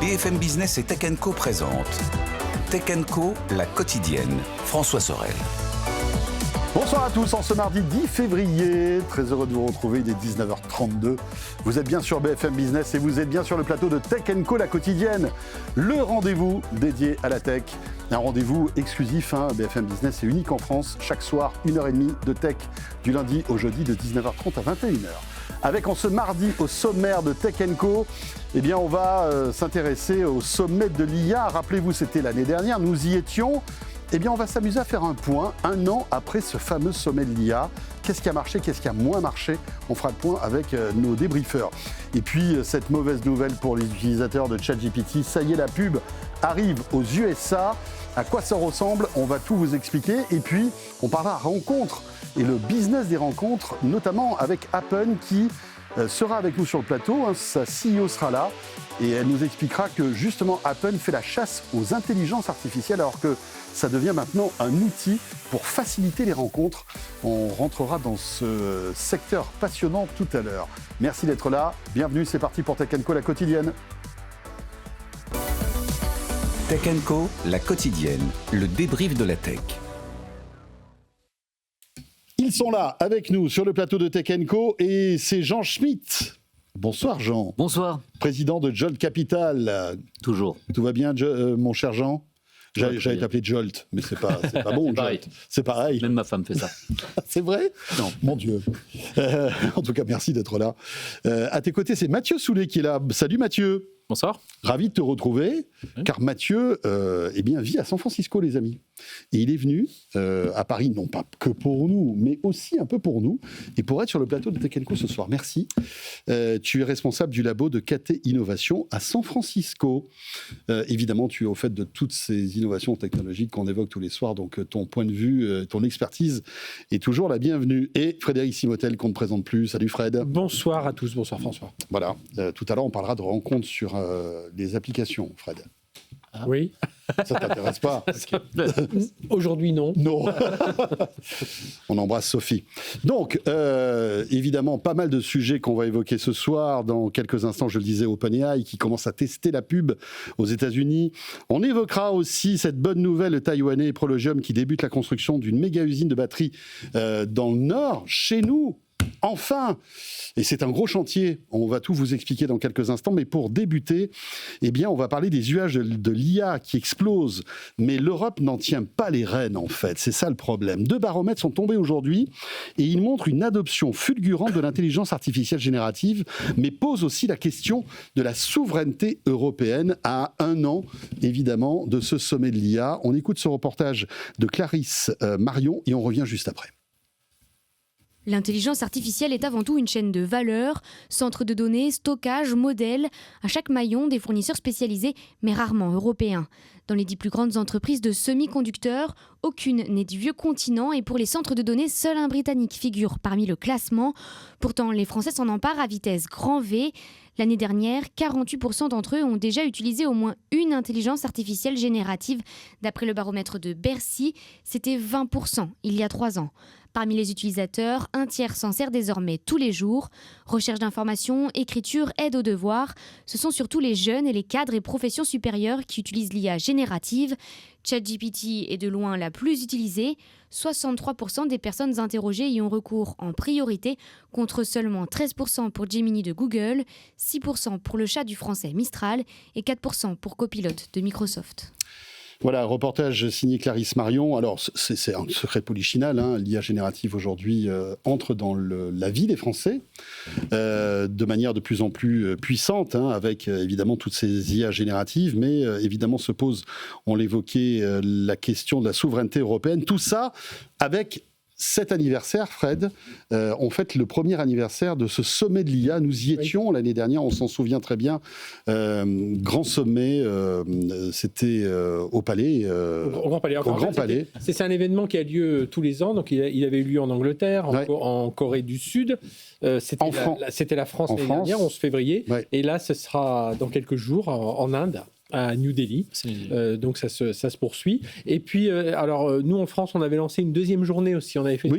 BFM Business et Tech Co présente Tech Co, la quotidienne. François Sorel. Bonsoir à tous, en ce mardi 10 février, très heureux de vous retrouver, il est 19h32. Vous êtes bien sur BFM Business et vous êtes bien sur le plateau de Tech Co, la quotidienne, le rendez-vous dédié à la tech. Un rendez-vous exclusif, BFM Business, c'est unique en France, chaque soir 1h30 de tech, du lundi au jeudi de 19h30 à 21h. Avec en ce mardi au sommaire de Tech Co, eh bien on va s'intéresser au sommet de l'IA. Rappelez-vous, c'était l'année dernière, nous y étions. Eh bien, on va s'amuser à faire un point, un an après ce fameux sommet de l'IA. Qu'est-ce qui a marché, qu'est-ce qui a moins marché? On fera le point avec nos débriefeurs. Et puis, cette mauvaise nouvelle pour les utilisateurs de ChatGPT, ça y est, la pub arrive aux USA. À quoi ça ressemble? On va tout vous expliquer. Et puis, on parlera rencontres et le business des rencontres, notamment avec Appen qui sera avec nous sur le plateau. Sa CEO sera là et elle nous expliquera que justement Appen fait la chasse aux intelligences artificielles alors que ça devient maintenant un outil pour faciliter les rencontres. On rentrera dans ce secteur passionnant tout à l'heure. Merci d'être là. Bienvenue, c'est parti pour Tech Co, la quotidienne. Tech Co, la quotidienne, le débrief de la tech. Ils sont là avec nous sur le plateau de Tech Co et c'est Jean Schmitt. Bonsoir Jean. Bonsoir. Président de Jolt Capital. Toujours. Tout va bien, mon cher Jean? J'allais t'appeler Jolt, mais c'est pas bon. Jolt. C'est pareil. Même ma femme fait ça. C'est vrai? Non. Mon Dieu. En tout cas, merci d'être là. À tes côtés, c'est Mathieu Soulet qui est là. Salut Mathieu. Bonsoir. Ravi de te retrouver, car Mathieu vit à San Francisco, les amis. Et il est venu à Paris, non pas que pour nous, mais aussi un peu pour nous, et pour être sur le plateau de Tech Co ce soir. Merci. Tu es responsable du labo de KT Innovation à San Francisco. Évidemment, tu es au fait de toutes ces innovations technologiques qu'on évoque tous les soirs, donc ton point de vue, ton expertise est toujours la bienvenue. Et Frédéric Simotel, qu'on ne présente plus. Salut Fred. Bonsoir à tous, bonsoir François. Voilà, tout à l'heure, on parlera de rencontres sur les applications, Fred. Ah. Oui. Ça t'intéresse pas? Aujourd'hui, non. Non. On embrasse Sophie. Donc, évidemment, pas mal de sujets qu'on va évoquer ce soir. Dans quelques instants, je le disais, OpenAI qui commence à tester la pub aux États-Unis. On évoquera aussi cette bonne nouvelle taïwanais Prologium qui débute la construction d'une méga usine de batteries dans le Nord, chez nous. Enfin, et c'est un gros chantier, on va tout vous expliquer dans quelques instants, mais pour débuter, eh bien, on va parler des usages de l'IA qui explosent, mais l'Europe n'en tient pas les rênes en fait, c'est ça le problème. 2 baromètres sont tombés aujourd'hui et ils montrent une adoption fulgurante de l'intelligence artificielle générative, mais posent aussi la question de la souveraineté européenne à un an, évidemment, de ce sommet de l'IA. On écoute ce reportage de Clarisse Marion et on revient juste après. L'intelligence artificielle est avant tout une chaîne de valeur, centre de données, stockage, modèle, à chaque maillon des fournisseurs spécialisés, mais rarement européens. Dans les 10 plus grandes entreprises de semi-conducteurs, aucune n'est du vieux continent et pour les centres de données, seul un Britannique figure parmi le classement. Pourtant, les Français s'en emparent à vitesse grand V. L'année dernière, 48% d'entre eux ont déjà utilisé au moins une intelligence artificielle générative. D'après le baromètre de Bercy, c'était 20% il y a 3 ans. Parmi les utilisateurs, un tiers s'en sert désormais tous les jours. Recherche d'informations, écriture, aide aux devoirs. Ce sont surtout les jeunes et les cadres et professions supérieures qui utilisent l'IA générative. ChatGPT est de loin la plus utilisée. 63% des personnes interrogées y ont recours en priorité, contre seulement 13% pour Gemini de Google, 6% pour le chat du français Mistral et 4% pour Copilot de Microsoft. Voilà, reportage signé Clarisse Marion. Alors, c'est un secret polichinelle. L'IA générative aujourd'hui entre dans la vie des Français de manière de plus en plus puissante, avec évidemment toutes ces IA génératives, mais évidemment se pose, on l'évoquait, la question de la souveraineté européenne. Tout ça avec cet anniversaire, Fred, on fête le premier anniversaire de ce sommet de l'IA. Nous y étions l'année dernière, on s'en souvient très bien. Grand sommet, c'était au Palais. Au Grand Palais. C'est un événement qui a lieu tous les ans. Donc il avait eu lieu en Angleterre, en Corée du Sud. C'était la France l'année dernière, 11 février. Ouais. Et là, ce sera dans quelques jours en Inde. À New Delhi, donc ça se poursuit. Et puis, nous en France, on avait lancé une deuxième journée aussi. On avait fait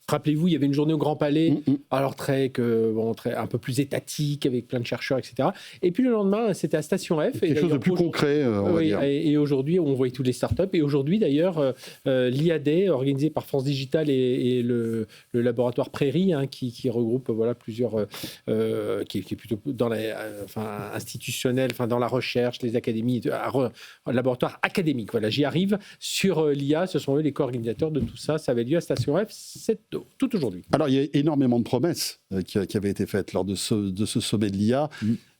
Rappelez-vous, il y avait une journée au Grand Palais, alors très, un peu plus étatique, avec plein de chercheurs, etc. Et puis le lendemain, c'était à Station F. Quelque chose de plus concret, on va dire. Et aujourd'hui, on voyait tous les startups. Et aujourd'hui, d'ailleurs, l'IAD, organisé par France Digital et le laboratoire Prairie, qui regroupe plusieurs, qui est plutôt dans institutionnel, dans la recherche, les académies, un laboratoire académique. Voilà, j'y arrive. Sur l'IA, ce sont eux les co-organisateurs de tout ça. Ça avait lieu à Station F tout aujourd'hui. Alors, il y a énormément de promesses qui avaient été faites lors de ce sommet de l'IA.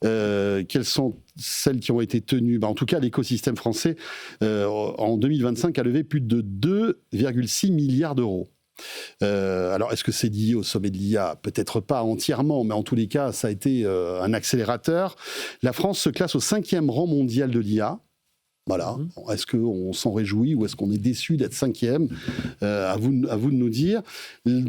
Quelles sont celles qui ont été tenues? En tout cas, l'écosystème français, en 2025, a levé plus de 2,6 milliards d'euros. Alors, est-ce que c'est lié au sommet de l'IA? Peut-être pas entièrement, mais en tous les cas, ça a été un accélérateur. La France se classe au 5e rang mondial de l'IA. Voilà. Est-ce qu'on s'en réjouit ou est-ce qu'on est déçu d'être 5e? À vous de nous dire.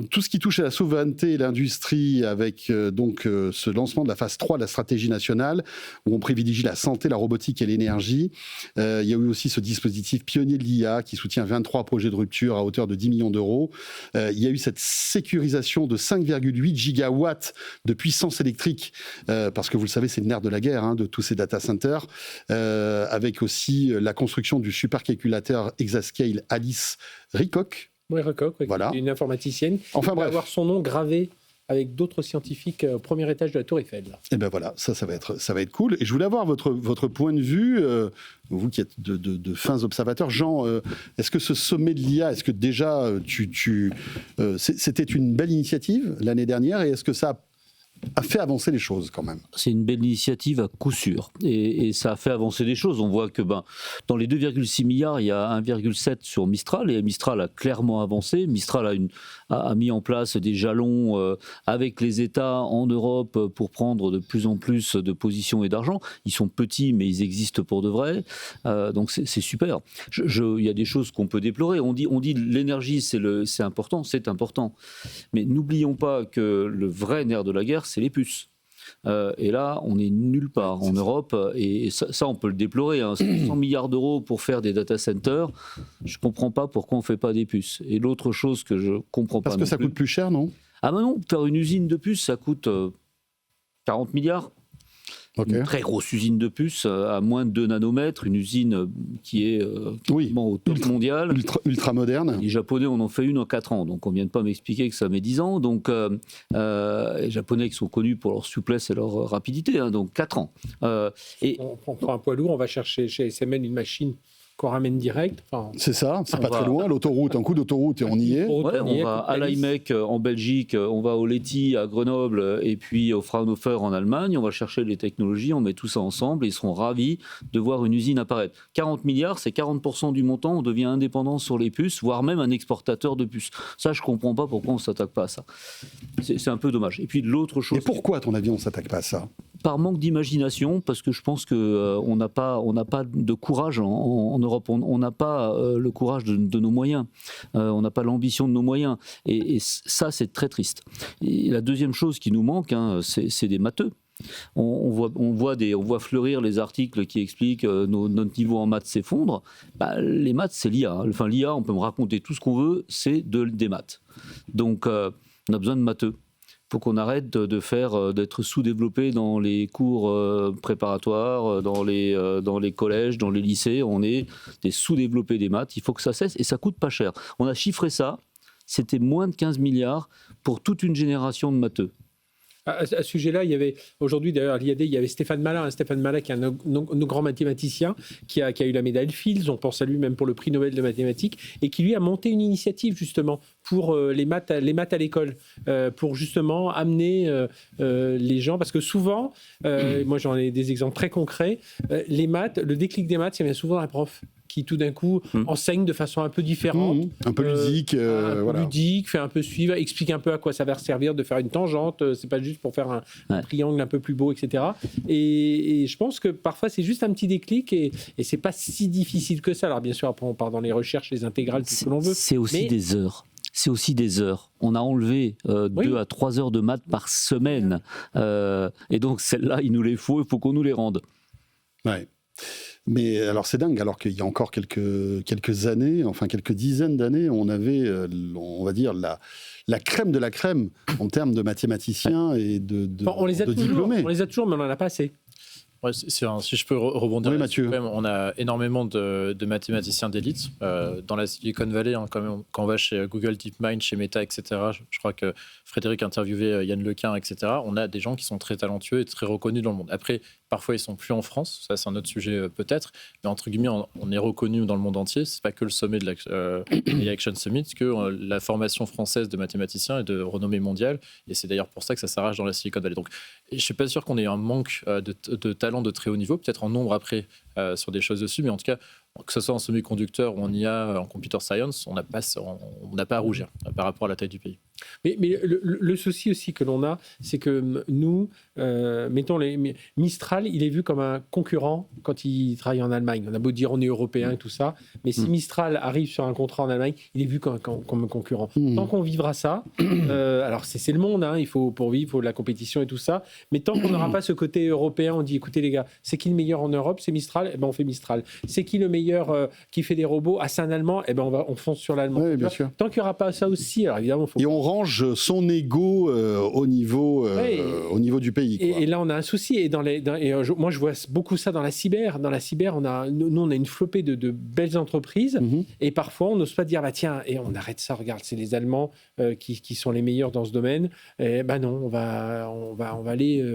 Tout ce qui touche à la souveraineté et l'industrie avec ce lancement de la phase 3 de la stratégie nationale où on privilégie la santé, la robotique et l'énergie. Il y a eu aussi ce dispositif pionnier de l'IA qui soutient 23 projets de rupture à hauteur de 10 millions d'euros. Il y a eu cette sécurisation de 5,8 gigawatts de puissance électrique parce que vous le savez, c'est le nerf de la guerre de tous ces data centers avec aussi la construction du supercalculateur Exascale Alice Ricoq. Oui, Ricoq, voilà. Une informaticienne qui va avoir son nom gravé avec d'autres scientifiques au premier étage de la Tour Eiffel. Et ben voilà, ça va être cool. Et je voulais avoir votre point de vue, vous qui êtes de fins observateurs. Jean, est-ce que ce sommet de l'IA, est-ce que déjà c'était une belle initiative l'année dernière et est-ce que ça a fait avancer les choses quand même? C'est une belle initiative à coup sûr et ça a fait avancer les choses. On voit que dans les 2,6 milliards, il y a 1,7 sur Mistral et Mistral a clairement avancé. Mistral a mis en place des jalons avec les États en Europe pour prendre de plus en plus de positions et d'argent. Ils sont petits mais ils existent pour de vrai. Donc c'est super. Il y a des choses qu'on peut déplorer. On dit l'énergie c'est important, c'est important. Mais n'oublions pas que le vrai nerf de la guerre, c'est les puces. Et là, on est nulle part en Europe, et ça on peut le déplorer. 100 milliards d'euros pour faire des data centers, je ne comprends pas pourquoi on ne fait pas des puces. Et l'autre chose que je ne comprends pas... Parce que ça coûte plus cher, non? Ah ben non, faire une usine de puces, ça coûte 40 milliards. Okay. Une très grosse usine de puces à moins de 2 nanomètres, une usine qui est au top mondial. Ultra moderne. Les Japonais en ont fait une en 4 ans, donc on ne vient pas m'expliquer que ça met 10 ans. Donc, les Japonais qui sont connus pour leur souplesse et leur rapidité, donc 4 ans. On prend un poids lourd, on va chercher chez SML une machine qu'on ramène direct. C'est ça, c'est pas très loin, l'autoroute, un coup d'autoroute et on y est. Ouais, on va à l'IMEC en Belgique, on va au Leti à Grenoble et puis au Fraunhofer en Allemagne, on va chercher les technologies, on met tout ça ensemble et ils seront ravis de voir une usine apparaître. 40 milliards, c'est 40% du montant, on devient indépendant sur les puces, voire même un exportateur de puces. Ça, je comprends pas pourquoi on s'attaque pas à ça. C'est un peu dommage. Et puis l'autre chose... Et pourquoi, à ton avis, on s'attaque pas à ça? Par manque d'imagination, parce que je pense qu'on n'a pas de courage en Europe. On n'a pas le courage de nos moyens. On n'a pas l'ambition de nos moyens. Et ça, c'est très triste. Et la deuxième chose qui nous manque, c'est des matheux. On voit fleurir les articles qui expliquent notre niveau en maths s'effondre. Les maths, c'est l'IA. Enfin, l'IA, on peut me raconter tout ce qu'on veut, c'est des maths. Donc, on a besoin de matheux. Il faut qu'on arrête d'être sous-développé dans les cours préparatoires, dans les collèges, dans les lycées. On est des sous-développés des maths. Il faut que ça cesse et ça coûte pas cher. On a chiffré ça. C'était moins de 15 milliards pour toute une génération de matheux. À ce sujet-là, il y avait aujourd'hui d'ailleurs à l'IAD, il y avait Stéphane Malin qui est un grand mathématicien qui a eu la médaille Fields, on pense à lui même pour le prix Nobel de mathématiques, et qui lui a monté une initiative justement pour les maths à l'école, pour justement amener les gens, parce que souvent, moi j'en ai des exemples très concrets, les maths, le déclic des maths, ça vient souvent d'un prof qui tout d'un coup enseigne de façon un peu différente. Un peu ludique. Ludique, fait un peu suivre, explique un peu à quoi ça va servir de faire une tangente, c'est pas juste pour faire un triangle un peu plus beau, etc. Et je pense que parfois c'est juste un petit déclic et c'est pas si difficile que ça. Alors bien sûr, après on part dans les recherches, les intégrales, tout ce que l'on veut. C'est aussi des heures. C'est aussi des heures. On a enlevé 2 à 3 heures de maths par semaine. Et donc celles-là, il nous les faut, il faut qu'on nous les rende. Ouais. Mais alors c'est dingue, alors qu'il y a encore quelques années, enfin quelques dizaines d'années, on avait, on va dire, la crème de la crème en termes de mathématiciens et de diplômés. On les a toujours, mais on n'en a pas assez. Ouais, si je peux rebondir, oui, Mathieu. On a énormément de mathématiciens d'élite dans la Silicon Valley. Hein, quand on va chez Google, DeepMind, chez Meta, etc. Je crois que Frédéric interviewait Yann Lequin, etc. On a des gens qui sont très talentueux et très reconnus dans le monde. Après, parfois, ils sont plus en France. Ça, c'est un autre sujet peut-être. Mais entre guillemets, on est reconnu dans le monde entier. C'est pas que le sommet de l'Action Summit, que la formation française de mathématiciens est de renommée mondiale. Et c'est d'ailleurs pour ça que ça s'arrache dans la Silicon Valley. Donc, je suis pas sûr qu'on ait un manque de talent de très haut niveau, peut-être en nombre après sur des choses dessus, mais en tout cas, que ce soit en semi-conducteur ou en IA, en computer science, on n'a pas à rougir par rapport à la taille du pays. Mais le souci aussi que l'on a, c'est que nous, mettons, Mistral, il est vu comme un concurrent quand il travaille en Allemagne. On a beau dire on est européen et tout ça, mais si Mistral arrive sur un contrat en Allemagne, il est vu comme un concurrent. Tant qu'on vivra ça, alors c'est le monde, hein, pour vivre, il faut de la compétition et tout ça, mais tant qu'on n'aura pas ce côté européen, on dit écoutez les gars, c'est qui le meilleur en Europe? C'est Mistral, eh ben on fait Mistral. C'est qui le meilleur qui fait des robots? Ah, c'est un Allemand, eh ben on fonce sur l'Allemand. Oui, bien sûr. Tant qu'il n'y aura pas ça aussi, alors évidemment, et on range son ego au niveau du pays. Quoi. Et là, on a un souci. Moi, je vois beaucoup ça dans la cyber. Dans la cyber, on a une flopée de belles entreprises. Et parfois, on n'ose pas dire, bah tiens, et on arrête ça. Regarde, c'est les Allemands qui sont les meilleurs dans ce domaine. Et ben non, on va aller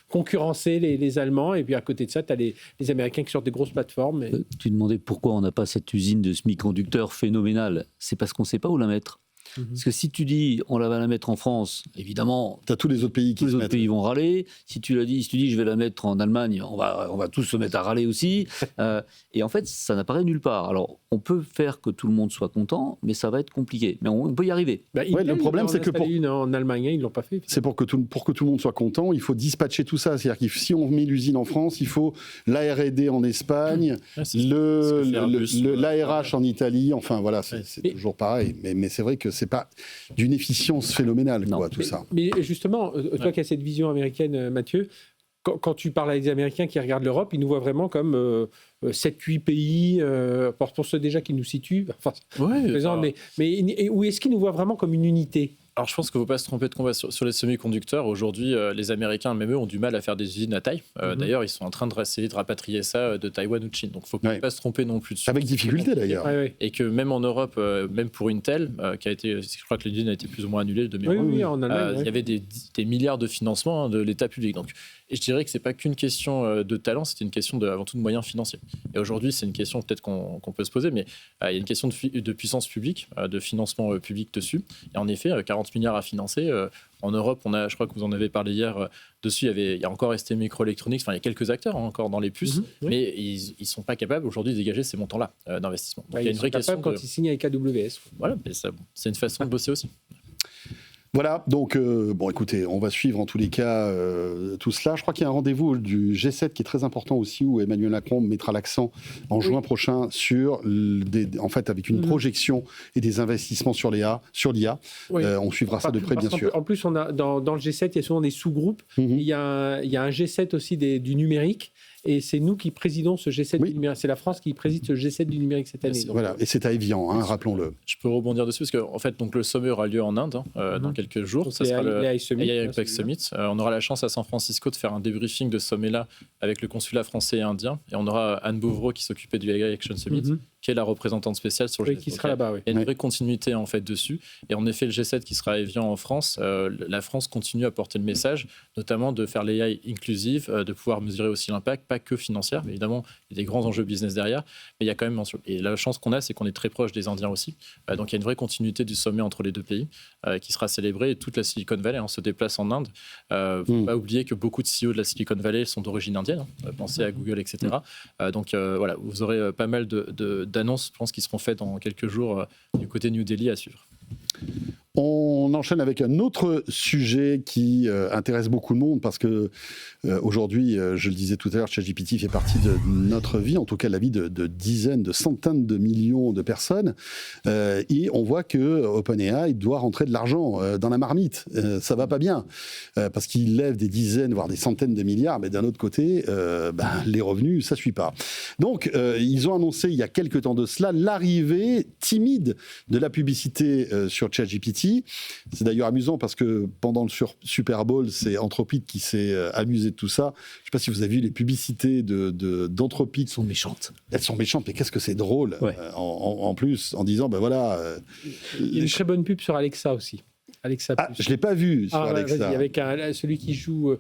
concurrencer les Allemands. Et puis à côté de ça, tu as les Américains qui sortent des grosses plateformes. Tu demandais pourquoi on n'a pas cette usine de semi-conducteurs phénoménale. C'est parce qu'on ne sait pas où la mettre. Parce que si tu dis on va la mettre en France, évidemment, tu as tous les autres pays qui pays vont râler. Si tu dis je vais la mettre en Allemagne, on va tous se mettre à râler aussi. Et en fait, ça n'apparaît nulle part. Alors, on peut faire que tout le monde soit content, mais ça va être compliqué. Mais on peut y arriver. Le problème, c'est que en Allemagne, ils l'ont pas fait. C'est pour que tout le monde soit content, il faut dispatcher tout ça. C'est-à-dire que si on met l'usine en France, il faut la R&D en Espagne, l'ARH en Italie. Enfin voilà, c'est toujours pareil. Mais c'est vrai que c'est pas d'une efficience phénoménale, tout ça. Mais justement, toi qui as cette vision américaine, Mathieu, quand tu parles avec des Américains qui regardent l'Europe, ils nous voient vraiment comme 7-8 pays, pour ceux déjà qui nous situent. Enfin, mais où est-ce qu'ils nous voient vraiment comme une unité ? Alors, je pense qu'il ne faut pas se tromper de combat sur les semi-conducteurs. Aujourd'hui, les Américains, même eux, ont du mal à faire des usines à taille. D'ailleurs, ils sont en train essayer de rapatrier ça de Taïwan ou de Chine. Donc, il ne faut pas se tromper non plus dessus. Avec difficulté, d'ailleurs. Et que même en Europe, même pour Intel, qui a été, je crois que l'usine a été plus ou moins annulée de mémoire, en Allemagne, il y avait des milliards de financements de l'État public. Donc, et je dirais que ce n'est pas qu'une question de talent, c'est une question avant tout de moyens financiers. Et aujourd'hui, c'est une question peut-être qu'on peut se poser, mais il y a une question de puissance publique, de financement public dessus. Et en effet, 40 milliards à financer. En Europe, je crois que vous en avez parlé hier, dessus, il y a encore ST Microelectronics, il y a quelques acteurs encore dans les puces, mais ils ne sont pas capables aujourd'hui de dégager ces montants-là d'investissement. Donc, il y a une vraie question. Quand ils signent avec AWS. Voilà, c'est une façon de bosser aussi. Voilà, donc écoutez, on va suivre en tous les cas tout cela. Je crois qu'il y a un rendez-vous du G7 qui est très important aussi, où Emmanuel Macron mettra l'accent en juin prochain sur, avec une projection et des investissements sur l'IA. On suivra ça de près, bien sûr. En plus, on a, dans le G7, il y a souvent des sous-groupes. Il y a un G7 aussi du numérique. Et c'est nous qui présidons ce G7 du numérique. C'est la France qui préside ce G7 du numérique cette année. Voilà, et c'est à Evian, rappelons-le. Je peux rebondir dessus, parce que en fait, donc, le sommet aura lieu en Inde dans quelques jours. Donc, ça sera le AI Summit. On aura la chance à San Francisco de faire un débriefing de ce sommet-là avec le consulat français et indien. Et on aura Anne Bouvreau qui s'occupait du AI Action Summit, qui est la représentante spéciale sur le G7. Qui sera là-bas, Il y a une vraie continuité en fait dessus. Et en effet, le G7 qui sera à Evian en France, la France continue à porter le message, notamment de faire l'AI inclusive, de pouvoir mesurer aussi l'impact, pas que financier. Mais évidemment, il y a des grands enjeux business derrière, mais il y a quand même mention. Et la chance qu'on a, c'est qu'on est très proche des Indiens aussi. Donc il y a une vraie continuité du sommet entre les deux pays qui sera célébré. Et toute la Silicon Valley se déplace en Inde. Faut pas oublier que beaucoup de CEO de la Silicon Valley sont d'origine indienne. Pensez à Google, etc. Donc voilà, vous aurez pas mal d'annonces, je pense, qui seront faites dans quelques jours du côté New Delhi à suivre. On enchaîne avec un autre sujet qui intéresse beaucoup de monde parce que aujourd'hui, je le disais tout à l'heure, ChatGPT fait partie de notre vie, en tout cas la vie de dizaines, de centaines de millions de personnes. Et on voit que OpenAI doit rentrer de l'argent dans la marmite. Ça va pas bien parce qu'il lève des dizaines, voire des centaines de milliards, mais d'un autre côté, les revenus, ça suit pas. Donc, ils ont annoncé il y a quelques temps de cela l'arrivée timide de la publicité sur ChatGPT. C'est d'ailleurs amusant parce que pendant le Super Bowl, c'est Anthropic qui s'est amusé de tout ça. Je ne sais pas si vous avez vu les publicités d'Anthropic. Elles sont méchantes. Elles sont méchantes, mais qu'est-ce que c'est drôle en plus, en disant, il y a une très bonne pub sur Alexa aussi. Alexa+. Je ne l'ai pas vu sur Alexa. Avec celui qui joue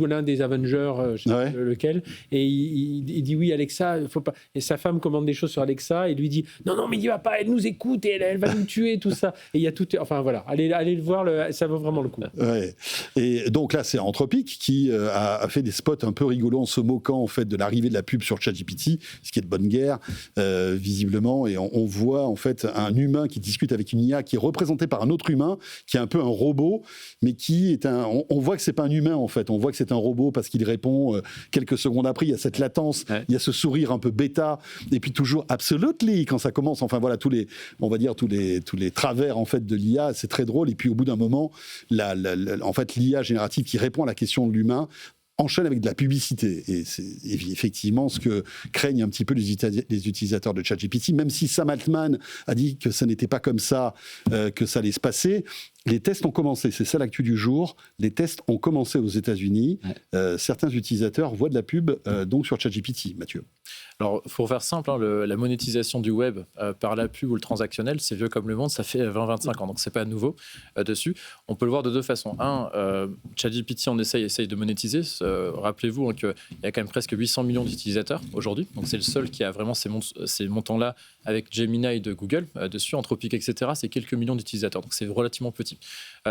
l'un des Avengers, je ne sais pas lequel, et il dit oui, Alexa, faut pas. Et sa femme commande des choses sur Alexa, et lui dit non, mais il va pas, elle nous écoute, et elle va nous tuer, tout ça. Et il y a tout. Enfin voilà, allez le voir, ça vaut vraiment le coup. Ouais. Et donc là, c'est Anthropic qui a fait des spots un peu rigolos en se moquant en fait de l'arrivée de la pub sur ChatGPT, ce qui est de bonne guerre, visiblement. Et on voit en fait un humain qui discute avec une IA qui est représentée par un autre humain, qui est un peu un robot, mais qui est on voit que c'est pas un humain en fait, on voit que c'est un robot parce qu'il répond quelques secondes après, il y a cette latence, il y a ce sourire un peu bêta, et puis toujours absolutely quand ça commence, enfin voilà tous les travers en fait de l'IA, c'est très drôle, et puis au bout d'un moment, en fait l'IA générative qui répond à la question de l'humain enchaîne avec de la publicité. Et c'est effectivement ce que craignent un petit peu les utilisateurs de ChatGPT, même si Sam Altman a dit que ça n'était pas comme ça que ça allait se passer. Les tests ont commencé, c'est ça l'actu du jour. Les tests ont commencé aux États-Unis. Certains utilisateurs voient de la pub donc sur ChatGPT, Mathieu. Alors, pour faire simple, la monétisation du web par la pub ou le transactionnel, c'est vieux comme le monde, ça fait 20-25 ans, donc c'est pas nouveau dessus. On peut le voir de deux façons. ChatGPT, on essaye de monétiser. Rappelez-vous qu'il y a quand même presque 800 millions d'utilisateurs aujourd'hui, donc c'est le seul qui a vraiment ces montants-là avec Gemini de Google dessus, Anthropic, etc. C'est quelques millions d'utilisateurs, donc c'est relativement petit.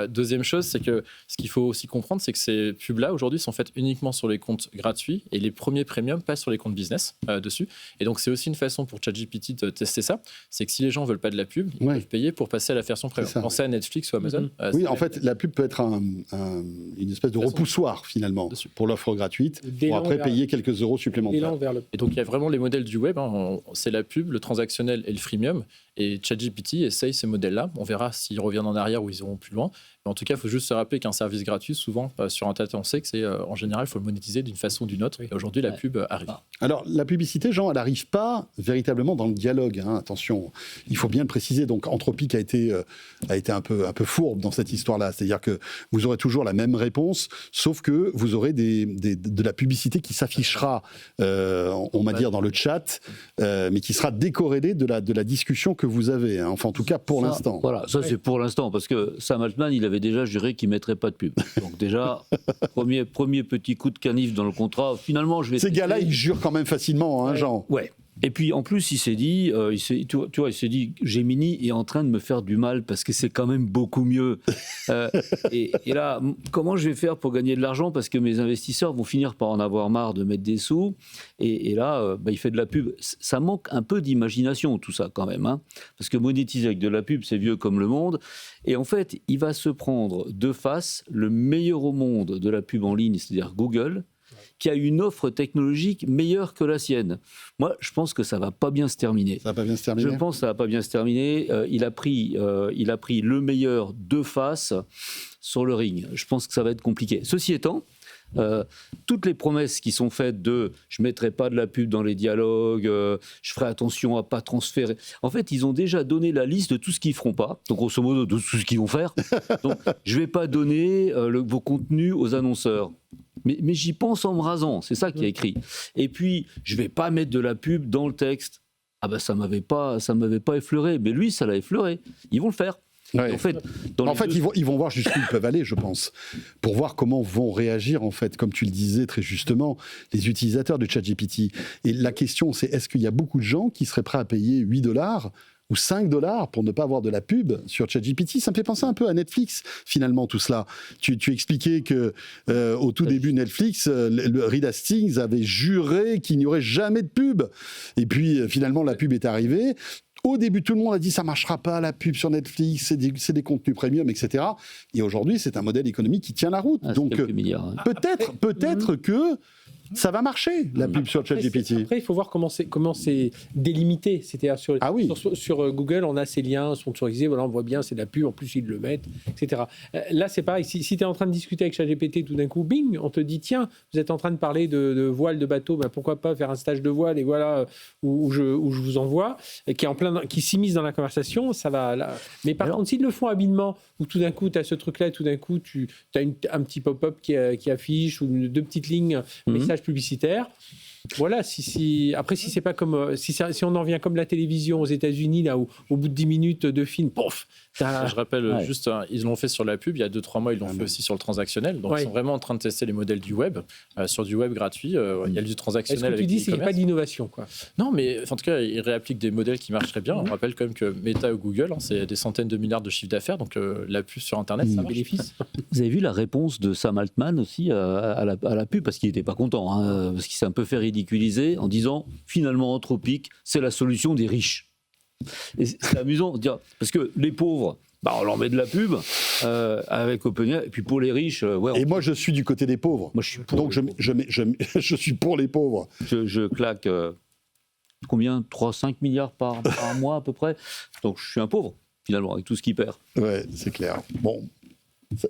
Deuxième chose, c'est que ce qu'il faut aussi comprendre, c'est que ces pubs-là, aujourd'hui, sont faites uniquement sur les comptes gratuits et les premiers premiums passent sur les comptes business dessus. Et donc, c'est aussi une façon pour ChatGPT de tester ça. C'est que si les gens ne veulent pas de la pub, ils peuvent payer pour passer à la version premium. Pensez à Netflix ou Amazon. Oui, en fait, la pub peut être une espèce de repoussoir, finalement, pour l'offre gratuite, pour après payer quelques euros supplémentaires. Et donc, il y a vraiment les modèles du web. C'est la pub, le transactionnel et le freemium. Et ChatGPT essaye ces modèles-là. On verra s'ils reviennent en arrière ou ils iront plus loin. Mais en tout cas, il faut juste se rappeler qu'un service gratuit, souvent, sur Internet, on sait que c'est, en général, il faut le monétiser d'une façon ou d'une autre. Et aujourd'hui, la pub arrive. Alors, la publicité, Jean, elle n'arrive pas véritablement dans le dialogue. Attention, il faut bien le préciser. Donc, Anthropic a été un peu fourbe dans cette histoire-là. C'est-à-dire que vous aurez toujours la même réponse, sauf que vous aurez de la publicité qui s'affichera, on va dire, dans le chat, mais qui sera décorrélée de la discussion que vous avez. Enfin, en tout cas, pour l'instant. Voilà, ça c'est pour l'instant, parce que Sam Altman, il avait déjà juré qu'il ne mettrait pas de pub. Donc déjà, premier petit coup de canif dans le contrat. Finalement, je vais... Ces gars-là, ils jurent quand même facilement, Jean. Ouais. Et puis en plus, il s'est dit, il s'est dit, Gemini est en train de me faire du mal parce que c'est quand même beaucoup mieux. Et là, comment je vais faire pour gagner de l'argent parce que mes investisseurs vont finir par en avoir marre de mettre des sous. Et là, il fait de la pub. Ça manque un peu d'imagination, tout ça quand même, parce que monétiser avec de la pub, c'est vieux comme le monde. Et en fait, il va se prendre de face le meilleur au monde de la pub en ligne, c'est-à-dire Google, qui a une offre technologique meilleure que la sienne. Moi, je pense que ça ne va pas bien se terminer. Ça va pas bien se terminer. Je pense que ça ne va pas bien se terminer. Il a pris le meilleur de face sur le ring. Je pense que ça va être compliqué. Ceci étant, toutes les promesses qui sont faites de « je ne mettrai pas de la pub dans les dialogues, je ferai attention à ne pas transférer », en fait, ils ont déjà donné la liste de tout ce qu'ils ne feront pas, donc grosso modo de tout ce qu'ils vont faire. Donc, je ne vais pas donner vos contenus aux annonceurs. Mais j'y pense en me rasant, c'est ça qui est écrit. Et puis, je ne vais pas mettre de la pub dans le texte. Ah ben, ça m'avait pas effleuré. Mais lui, ça l'a effleuré. Ils vont le faire. Ouais. Ils vont voir jusqu'où ils peuvent aller, je pense, pour voir comment vont réagir, en fait, comme tu le disais très justement, les utilisateurs de ChatGPT. Et la question, c'est est-ce qu'il y a beaucoup de gens qui seraient prêts à payer $8 ou $5 pour ne pas avoir de la pub sur ChatGPT? Ça me fait penser un peu à Netflix, finalement, tout cela. Tu expliquais que au tout début, Netflix, Reed Hastings avait juré qu'il n'y aurait jamais de pub. Et puis, finalement, la pub est arrivée. Au début, tout le monde a dit ça marchera pas, la pub sur Netflix, c'est des contenus premium, etc. Et aujourd'hui, c'est un modèle économique qui tient la route. Donc peut-être que ça va marcher, la pub sur ChatGPT. Après, il faut voir comment c'est délimité. C'est-à-dire sur Google, on a ces liens sponsorisés, voilà, on voit bien, c'est de la pub, en plus ils le mettent, etc. Là, c'est pareil, si tu es en train de discuter avec ChatGPT, tout d'un coup, bing, on te dit, tiens, vous êtes en train de parler de voile de bateau, ben pourquoi pas faire un stage de voile, et voilà où je vous envoie, et qui s'immisce dans la conversation, ça va... Là. Mais par contre, s'ils le font habilement, où tout d'un coup, tu as ce truc-là, et tout d'un coup, tu as un petit pop-up qui affiche, ou 2 petites lignes, message publicitaire. Voilà, après, si c'est pas comme. Si on en vient comme la télévision aux États-Unis, là, où au bout de 10 minutes de film, pouf. Je rappelle juste, ils l'ont fait sur la pub, il y a 2-3 mois, ils l'ont fait aussi sur le transactionnel. Donc, ils sont vraiment en train de tester les modèles du web. Sur du web gratuit, il y a du transactionnel. Est-ce que tu dis c'est qu'il n'y a pas d'innovation, quoi? Non, mais en tout cas, ils réappliquent des modèles qui marcheraient bien. On rappelle quand même que Meta ou Google, c'est des centaines de milliards de chiffre d'affaires. Donc, la pub sur Internet, ça marche. Bénéfice. Vous avez vu la réponse de Sam Altman aussi à la pub, parce qu'il n'était pas content, parce qu'il s'est un peu fait ridiculiser en disant finalement Anthropique, c'est la solution des riches. Et c'est amusant de dire, parce que les pauvres, on leur met de la pub avec OpenAI, et puis pour les riches... Et moi, je suis du côté des pauvres. Moi, je suis pour donc, je suis pour les pauvres. Je claque combien 3-5 milliards par mois à peu près. Donc, je suis un pauvre, finalement, avec tout ce qu'il perd. Ouais, c'est clair. Bon...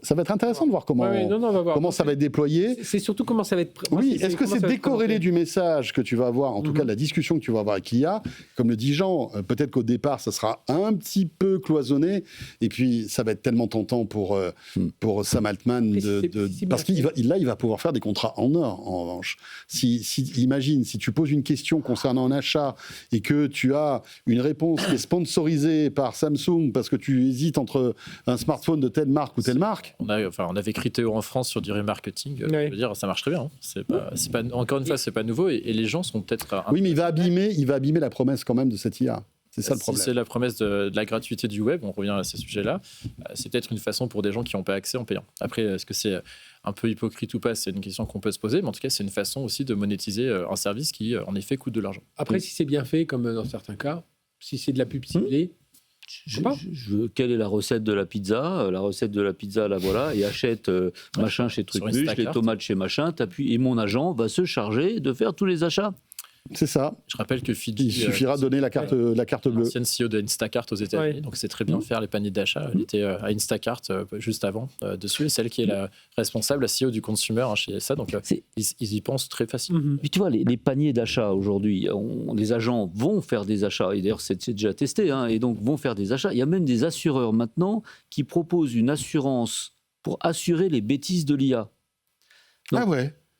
Ça va être intéressant de voir comment ça va être déployé. C'est surtout comment ça va être... Est-ce que c'est décorrélé du message que tu vas avoir, en tout cas de la discussion que tu vas avoir avec l'IA? Comme le dit Jean, peut-être qu'au départ, ça sera un petit peu cloisonné, et puis ça va être tellement tentant pour Sam Altman, parce qu'il va pouvoir faire des contrats en or, en revanche. Imagine, si tu poses une question concernant un achat, et que tu as une réponse qui est sponsorisée par Samsung, parce que tu hésites entre un smartphone de telle marque ou telle marque. On avait Criteo en France sur du remarketing. Je veux dire, ça marche très bien. C'est pas, encore une fois, c'est pas nouveau, et les gens sont peut-être. Oui, mais il va abîmer la promesse quand même de cette IA. C'est ça le problème. Si c'est la promesse de la gratuité du web, on revient à ces sujets-là. C'est peut-être une façon pour des gens qui n'ont pas accès en payant. Après, est-ce que c'est un peu hypocrite ou pas? C'est une question qu'on peut se poser, mais en tout cas, c'est une façon aussi de monétiser un service qui, en effet, coûte de l'argent. Après, si c'est bien fait, comme dans certains cas, si c'est de la pub ciblée. Quelle est la recette de la pizza? La recette de la pizza, la voilà, et achète machin chez Trucmuche, les tomates chez machin, t'appuies, et mon agent va se charger de faire tous les achats. C'est ça. Je rappelle que Fidji, il suffira de donner la carte bleue. L'ancienne CEO de Instacart aux États-Unis, donc c'est très bien faire les paniers d'achat. Elle était à Instacart juste avant dessus, et celle qui est la responsable, la CEO du consumer chez ça, donc ils y pensent très facilement. Puis tu vois, les paniers d'achat aujourd'hui, les agents vont faire des achats, et d'ailleurs c'est déjà testé, et donc vont faire des achats. Il y a même des assureurs maintenant qui proposent une assurance pour assurer les bêtises de l'IA. Donc,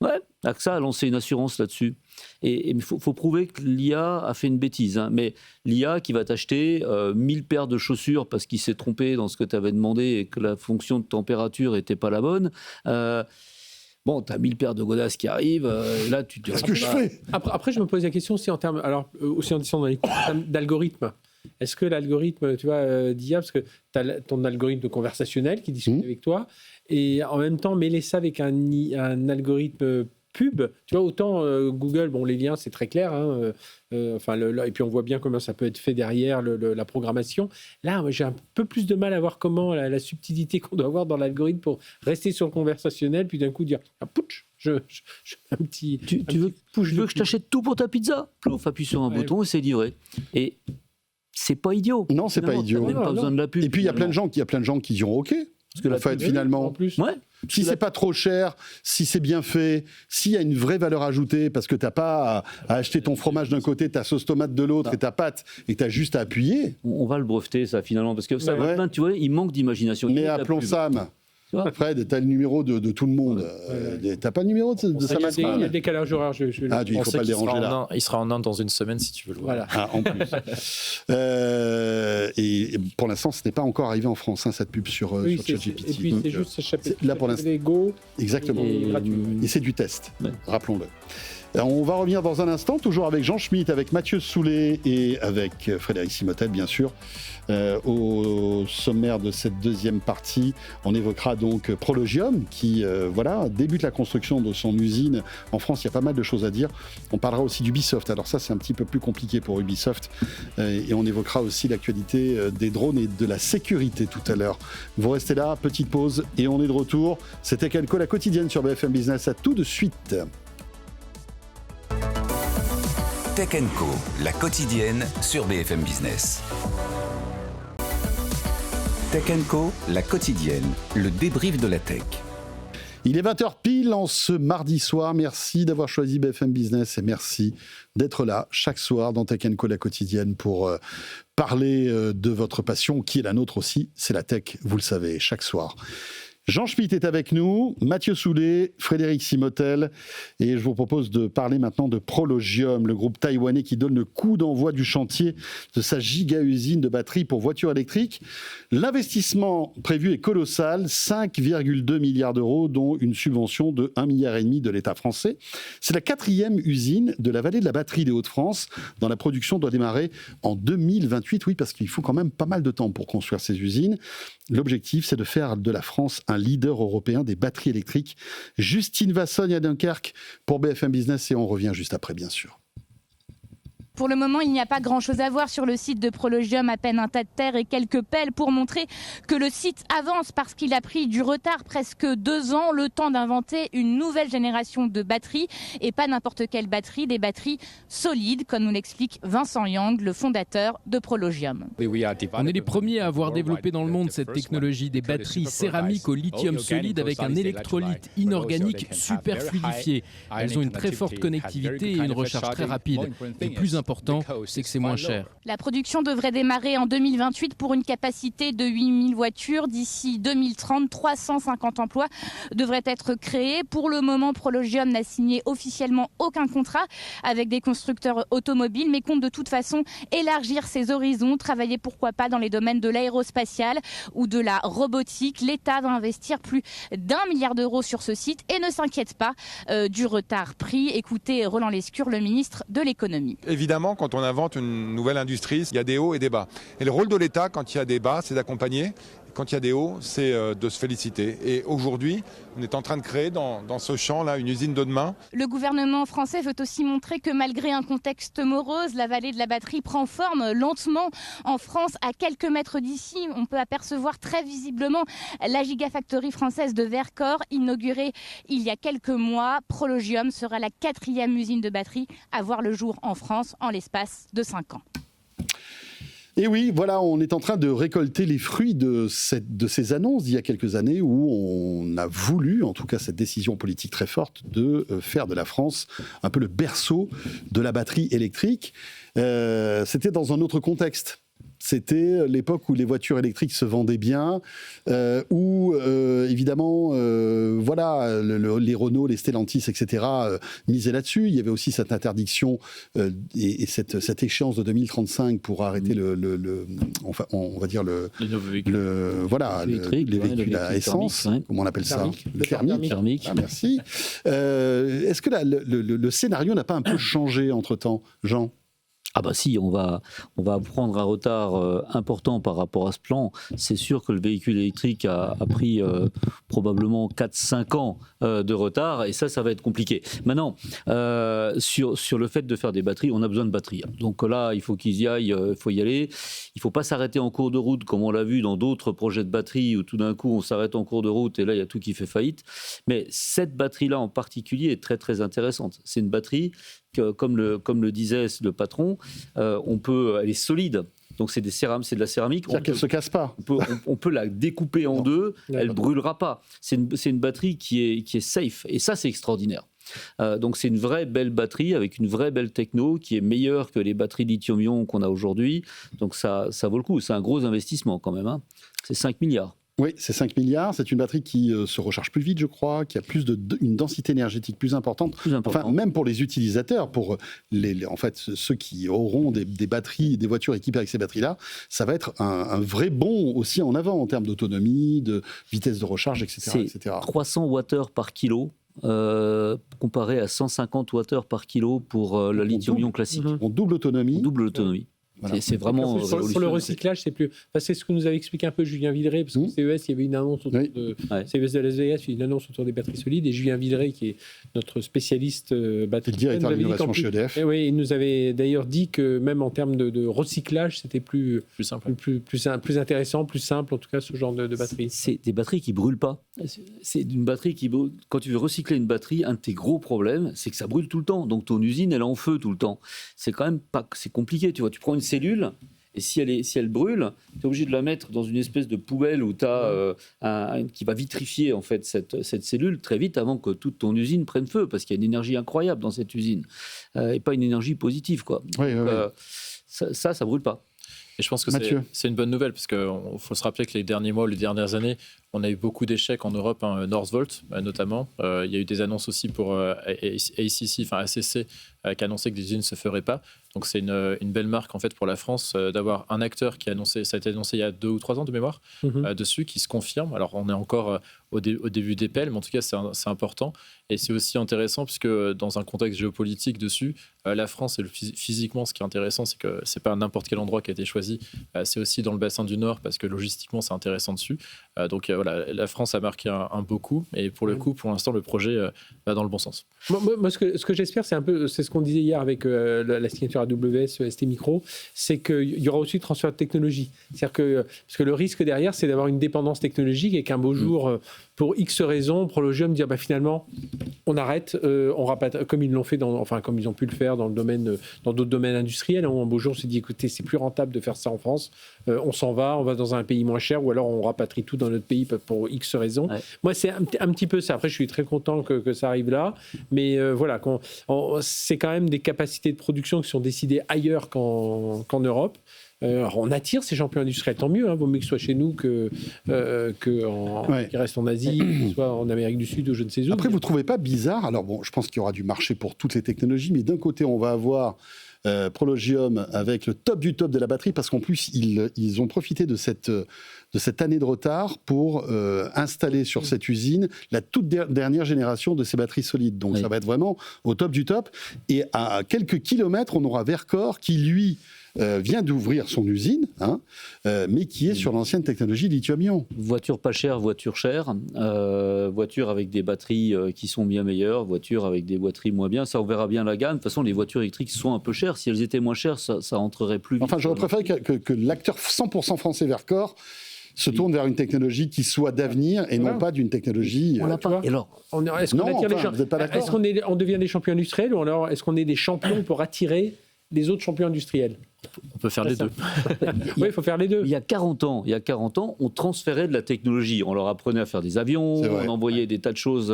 Ouais, AXA a lancé une assurance là-dessus. Et il faut prouver que l'IA a fait une bêtise. Mais l'IA qui va t'acheter 1000 paires de chaussures parce qu'il s'est trompé dans ce que tu avais demandé et que la fonction de température n'était pas la bonne. Bon, tu as 1000 paires de godasses qui arrivent. Là, tu te dis... Qu'est-ce que je fais ? Après, je me pose la question aussi en termes... Alors, aussi en disant dans les termes d'algorithme. Est-ce que l'algorithme, tu vois, d'IA, parce que tu as ton algorithme conversationnel qui discute avec toi, et en même temps, mêler ça avec un algorithme pub, tu vois, autant Google, bon, les liens, c'est très clair, et puis on voit bien comment ça peut être fait derrière la programmation. Là, j'ai un peu plus de mal à voir comment la subtilité qu'on doit avoir dans l'algorithme pour rester sur le conversationnel, puis d'un coup dire, pouch, un petit... Tu veux que je t'achète tout pour ta pizza ? Plouf, appuie sur un bouton et c'est livré. Et c'est pas idiot. Non, c'est pas idiot. T'as même pas besoin de la pub. Et puis il y a plein de gens qui diront OK. Parce que en fait, finalement, en plus. Si c'est pas trop cher, si c'est bien fait, s'il y a une vraie valeur ajoutée, parce que t'as pas à acheter ton fromage d'un côté, ta sauce tomate de l'autre et ta pâte, et que t'as juste à appuyer. On va le breveter, ça, finalement, parce que ça, maintenant, tu vois, il manque d'imagination. Mais appelons Sam. Fred, t'as le numéro de tout le monde. T'as pas le numéro de Sam Altman ? Il y a décalage horaire. Il faut pas le déranger là. Il sera en Inde dans une semaine si tu veux le voir. Voilà. En plus. Et pour l'instant, ce n'est pas encore arrivé en France, cette pub sur ChatGPT. Et puis c'est juste ce chapitre. Là pour l'instant. Go. Exactement. Et c'est du test, rappelons-le. On va revenir dans un instant, toujours avec Jean Schmitt, avec Mathieu Soulet et avec Frédéric Simotel, bien sûr. Au sommaire de cette deuxième partie, on évoquera donc Prologium qui débute la construction de son usine. En France, il y a pas mal de choses à dire. On parlera aussi d'Ubisoft. Alors ça, c'est un petit peu plus compliqué pour Ubisoft. Et on évoquera aussi l'actualité des drones et de la sécurité tout à l'heure. Vous restez là, petite pause et on est de retour. C'était Tech & Co, la quotidienne sur BFM Business. À tout de suite. Tech & Co, la quotidienne sur BFM Business. Tech & Co, la quotidienne, le débrief de la tech. Il est 20h pile en ce mardi soir. Merci d'avoir choisi BFM Business et merci d'être là chaque soir dans Tech & Co, la quotidienne, pour parler de votre passion, qui est la nôtre aussi. C'est la tech, vous le savez, chaque soir. Jean Schmitt est avec nous, Mathieu Soulet, Frédéric Simotel, et je vous propose de parler maintenant de Prologium, le groupe taïwanais qui donne le coup d'envoi du chantier de sa giga-usine de batteries pour voitures électriques. L'investissement prévu est colossal, 5,2 milliards d'euros, dont une subvention de 1,5 milliard de l'État français. C'est la 4e usine de la vallée de la batterie des Hauts-de-France, dont la production doit démarrer en 2028. Oui, parce qu'il faut quand même pas mal de temps pour construire ces usines. L'objectif, c'est de faire de la France un leader européen des batteries électriques. Justine Vassogne à Dunkerque pour BFM Business et on revient juste après, bien sûr. Pour le moment, il n'y a pas grand-chose à voir sur le site de Prologium, à peine un tas de terre et quelques pelles pour montrer que le site avance parce qu'il a pris du retard, presque 2 ans, le temps d'inventer une nouvelle génération de batteries et pas n'importe quelle batterie, des batteries solides, comme nous l'explique Vincent Yang, le fondateur de Prologium. On est les premiers à avoir développé dans le monde cette technologie des batteries céramiques au lithium solide avec un électrolyte inorganique super fluidifié. Elles ont une très forte connectivité et une recharge très rapide. Et plus important, c'est que c'est moins cher. La production devrait démarrer en 2028 pour une capacité de 8000 voitures. D'ici 2030, 350 emplois devraient être créés. Pour le moment, Prologium n'a signé officiellement aucun contrat avec des constructeurs automobiles, mais compte de toute façon élargir ses horizons, travailler pourquoi pas dans les domaines de l'aérospatial ou de la robotique. L'État va investir plus d'1 milliard d'euros sur ce site et ne s'inquiète pas du retard pris. Écoutez Roland Lescure, le ministre de l'économie. Évidemment, quand on invente une nouvelle industrie, il y a des hauts et des bas. Et le rôle de l'État, quand il y a des bas, c'est d'accompagner. Quand il y a des hauts, c'est de se féliciter. Et aujourd'hui, on est en train de créer dans ce champ-là une usine de demain. Le gouvernement français veut aussi montrer que malgré un contexte morose, la vallée de la batterie prend forme lentement. En France, à quelques mètres d'ici, on peut apercevoir très visiblement la Gigafactory française de Vercors, inaugurée il y a quelques mois. Prologium sera la 4e usine de batterie à voir le jour en France en l'espace de 5 ans. Et oui, voilà, on est en train de récolter les fruits de ces annonces d'il y a quelques années où on a voulu, en tout cas cette décision politique très forte, de faire de la France un peu le berceau de la batterie électrique. C'était dans un autre contexte. C'était l'époque où les voitures électriques se vendaient bien, où évidemment, les Renault, les Stellantis, etc. Misaient là-dessus. Il y avait aussi cette interdiction et cette échéance de 2035 pour arrêter les véhicules à essence. Thermique, comment on appelle thermique, ça? Le thermique. Ah, merci. Est-ce que le scénario n'a pas un peu changé entre-temps, Jean ? Ah bah si, on va prendre un retard important par rapport à ce plan. C'est sûr que le véhicule électrique a pris probablement 4-5 ans de retard et ça va être compliqué. Maintenant, sur le fait de faire des batteries, on a besoin de batteries. Donc là, il faut qu'ils y aillent, il faut y aller. Il ne faut pas s'arrêter en cours de route comme on l'a vu dans d'autres projets de batteries où tout d'un coup on s'arrête en cours de route et là il y a tout qui fait faillite. Mais cette batterie-là en particulier est très très intéressante. C'est une batterie comme le disait le patron, elle est solide. Donc c'est de la céramique. C'est-à-dire qu'elle ne se casse pas. On peut la découper en deux, elle ne brûlera pas. C'est une batterie qui est safe. Et ça, c'est extraordinaire. Donc c'est une vraie belle batterie avec une vraie belle techno qui est meilleure que les batteries lithium-ion qu'on a aujourd'hui. Donc ça vaut le coup. C'est un gros investissement quand même. Hein. C'est 5 milliards. Oui, c'est 5 milliards. C'est une batterie qui se recharge plus vite, je crois, qui a une densité énergétique plus importante. Enfin, même pour les utilisateurs, pour ceux qui auront des batteries, des voitures équipées avec ces batteries-là, ça va être un vrai bond aussi en avant en termes d'autonomie, de vitesse de recharge, etc. C'est 300 Wh par kilo. comparé à 150 Wh par kilo pour le lithium-ion classique. En double autonomie. Voilà. C'est vraiment sur le recyclage, c'est plus. Enfin, c'est ce que nous avait expliqué un peu Julien Villeray, parce que CES, il y avait une annonce autour de CES de Las Vegas, il y a une annonce autour des batteries solides, et Julien Villeray, qui est notre spécialiste batterie, le directeur de l'innovation chez EDF. Oui, il nous avait d'ailleurs dit que même en termes de recyclage, c'était plus simple, plus intéressant, plus simple, en tout cas, ce genre de batterie. C'est des batteries qui brûlent pas. C'est une batterie qui brûle. Quand tu veux recycler une batterie, un de tes gros problèmes, c'est que ça brûle tout le temps. Donc ton usine, elle est en feu tout le temps. C'est quand même pas, c'est compliqué. Tu vois, tu prends une cellule. Et si elle brûle, tu es obligé de la mettre dans une espèce de poubelle où qui va vitrifier en fait cette cellule très vite avant que toute ton usine prenne feu, parce qu'il y a une énergie incroyable dans cette usine et pas une énergie positive, quoi. Ça brûle pas. Et je pense que c'est une bonne nouvelle, parce qu'il faut se rappeler que les derniers mois, les dernières années, on a eu beaucoup d'échecs en Europe, Northvolt notamment. Il y a eu des annonces aussi pour ACC, qui a annoncé que des usines ne se feraient pas. Donc c'est une belle marque en fait pour la France d'avoir un acteur qui a annoncé, ça a été annoncé il y a 2 ou 3 ans de mémoire, dessus, qui se confirme. Alors on est encore au début des pelles, mais en tout cas c'est important. Et c'est aussi intéressant puisque dans un contexte géopolitique dessus, la France, et physiquement, ce qui est intéressant, c'est que c'est pas n'importe quel endroit qui a été choisi. C'est aussi dans le bassin du Nord, parce que logistiquement c'est intéressant dessus. Donc voilà, la France a marqué un beau coup, et pour le coup, pour l'instant, le projet va dans le bon sens. Moi, ce que j'espère, c'est ce qu'on disait hier avec la signature AWS, ST Micro, c'est qu'il y aura aussi transfert de technologie. C'est-à-dire parce que le risque derrière, c'est d'avoir une dépendance technologique et qu'un beau jour, pour X raisons, Prologium dire finalement, on arrête, on rapatrie, comme ils l'ont fait, comme ils ont pu le faire dans d'autres domaines industriels. Un beau jour, on s'est dit, écoutez, c'est plus rentable de faire ça en France, on s'en va, on va dans un pays moins cher, ou alors on rapatrie tout dans notre pays pour X raisons. Ouais. Moi, c'est un petit peu ça. Après, je suis très content que ça arrive là, mais voilà, c'est quand même des capacités de production qui sont décidées ailleurs qu'en Europe. Alors on attire ces champions industriels, tant mieux, vaut mieux qu'ils soient chez nous qu'ils restent en Asie, soit en Amérique du Sud ou je ne sais où. Après, vous ne trouvez pas bizarre, alors bon, je pense qu'il y aura du marché pour toutes les technologies, mais d'un côté, on va avoir Prologium avec le top du top de la batterie, parce qu'en plus, ils ont profité de cette année de retard pour installer sur cette usine la toute dernière génération de ces batteries solides. Donc ça va être vraiment au top du top. Et à quelques kilomètres, on aura Verkor qui, lui, vient d'ouvrir son usine, mais qui est sur l'ancienne technologie lithium-ion. Voiture pas chère, voiture chère, voiture avec des batteries qui sont bien meilleures, voiture avec des batteries moins bien, ça on verra bien la gamme. De toute façon, les voitures électriques sont un peu chères. Si elles étaient moins chères, ça entrerait plus vite. Enfin, j'aurais préféré que l'acteur 100% français Verkor se tourne vers une technologie qui soit d'avenir et non pas d'une technologie... On l'a pas. Et alors, est-ce qu'on attire les gens ? Vous êtes pas d'accord ? Est-ce qu'on devient des champions industriels, ou alors est-ce qu'on est des champions pour attirer les autres champions industriels ? On peut faire les deux. Oui, il faut faire les deux. Il y a 40 ans, on transférait de la technologie. On leur apprenait à faire des avions, on envoyait des tas de choses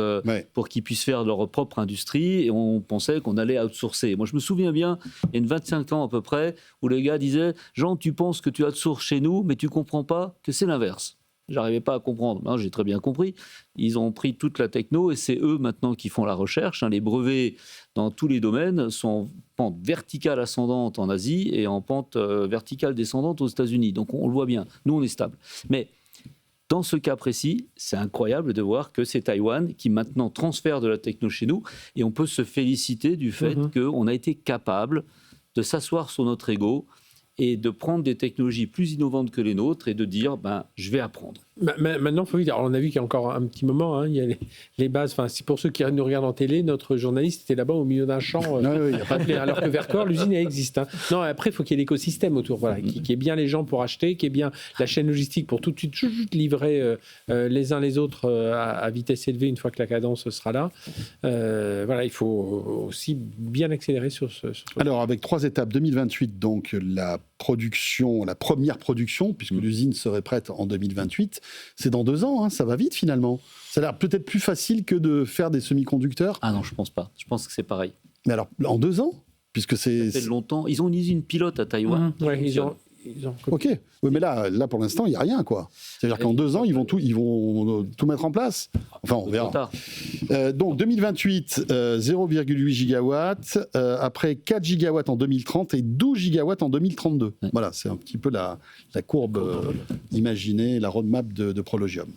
pour qu'ils puissent faire leur propre industrie, et on pensait qu'on allait outsourcer. Moi, je me souviens bien, il y a 25 ans à peu près, où les gars disaient « Jean, tu penses que tu outsources chez nous, mais tu ne comprends pas que c'est l'inverse ». J'arrivais pas à comprendre. Non, j'ai très bien compris. Ils ont pris toute la techno et c'est eux maintenant qui font la recherche. Les brevets dans tous les domaines sont en pente verticale ascendante en Asie et en pente verticale descendante aux États-Unis. Donc on le voit bien. Nous, on est stable. Mais dans ce cas précis, c'est incroyable de voir que c'est Taïwan qui maintenant transfère de la techno chez nous, et on peut se féliciter du fait qu'on a été capable de s'asseoir sur notre ego et de prendre des technologies plus innovantes que les nôtres et de dire je vais apprendre. Maintenant, il faut dire, on a vu qu'il y a encore un petit moment, il y a les bases. Enfin, si pour ceux qui nous regardent en télé, notre journaliste était là-bas au milieu d'un champ, alors que Verkor, l'usine, elle existe. Non, après, il faut qu'il y ait l'écosystème autour, qu'il y ait bien les gens pour acheter, qu'il y ait bien la chaîne logistique pour tout de suite livrer les uns les autres à vitesse élevée une fois que la cadence sera là. Il faut aussi bien accélérer sur ce. Alors, avec 3 étapes, 2028, donc la première production, puisque l'usine serait prête en 2028. C'est dans 2 ans, ça va vite finalement. Ça a l'air peut-être plus facile que de faire des semi-conducteurs. Ah non, je pense pas. Je pense que c'est pareil. Mais alors, en 2 ans ? Puisque ça fait longtemps. Ils ont une usine pilote à Taïwan. Ok, oui, mais là pour l'instant, il n'y a rien, quoi. C'est-à-dire qu'en 2 ans, ils vont tout mettre en place. Enfin, on verra. Donc, 2028, 0,8 gigawatts. Après, 4 gigawatts en 2030 et 12 gigawatts en 2032. Ouais. Voilà, c'est un petit peu la courbe imaginée, la roadmap de Prologium.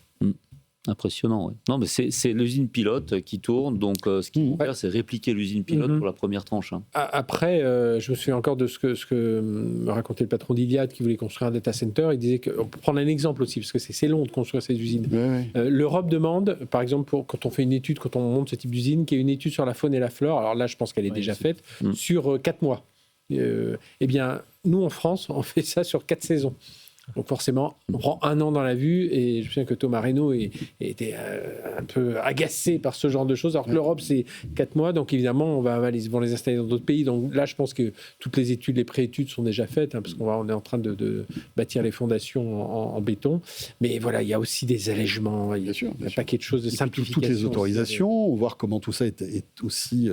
Impressionnant, oui. Non, mais c'est l'usine pilote qui tourne, donc ce qu'ils vont faire, c'est répliquer l'usine pilote pour la première tranche. Hein. Après, je me souviens encore de ce que me racontait le patron d'Iliad qui voulait construire un data center. Il disait on peut prendre un exemple aussi, parce que c'est long de construire ces usines. L'Europe demande, par exemple, quand on fait une étude, quand on monte ce type d'usine, qu'il y ait une étude sur la faune et la flore, alors là, je pense qu'elle est déjà faite, sur 4 mois. Eh bien, nous, en France, on fait ça sur 4 saisons. Donc forcément, on prend 1 an dans la vue, et je me souviens que Thomas Reynaud était un peu agacé par ce genre de choses, alors que l'Europe, c'est 4 mois, donc évidemment, on va les installer dans d'autres pays. Donc là, je pense que toutes les études, les préétudes sont déjà faites, parce qu'on est en train de bâtir les fondations en béton. Mais voilà, il y a aussi des allègements, il y a un paquet de choses de simplification. Toutes les autorisations, voir comment tout ça est aussi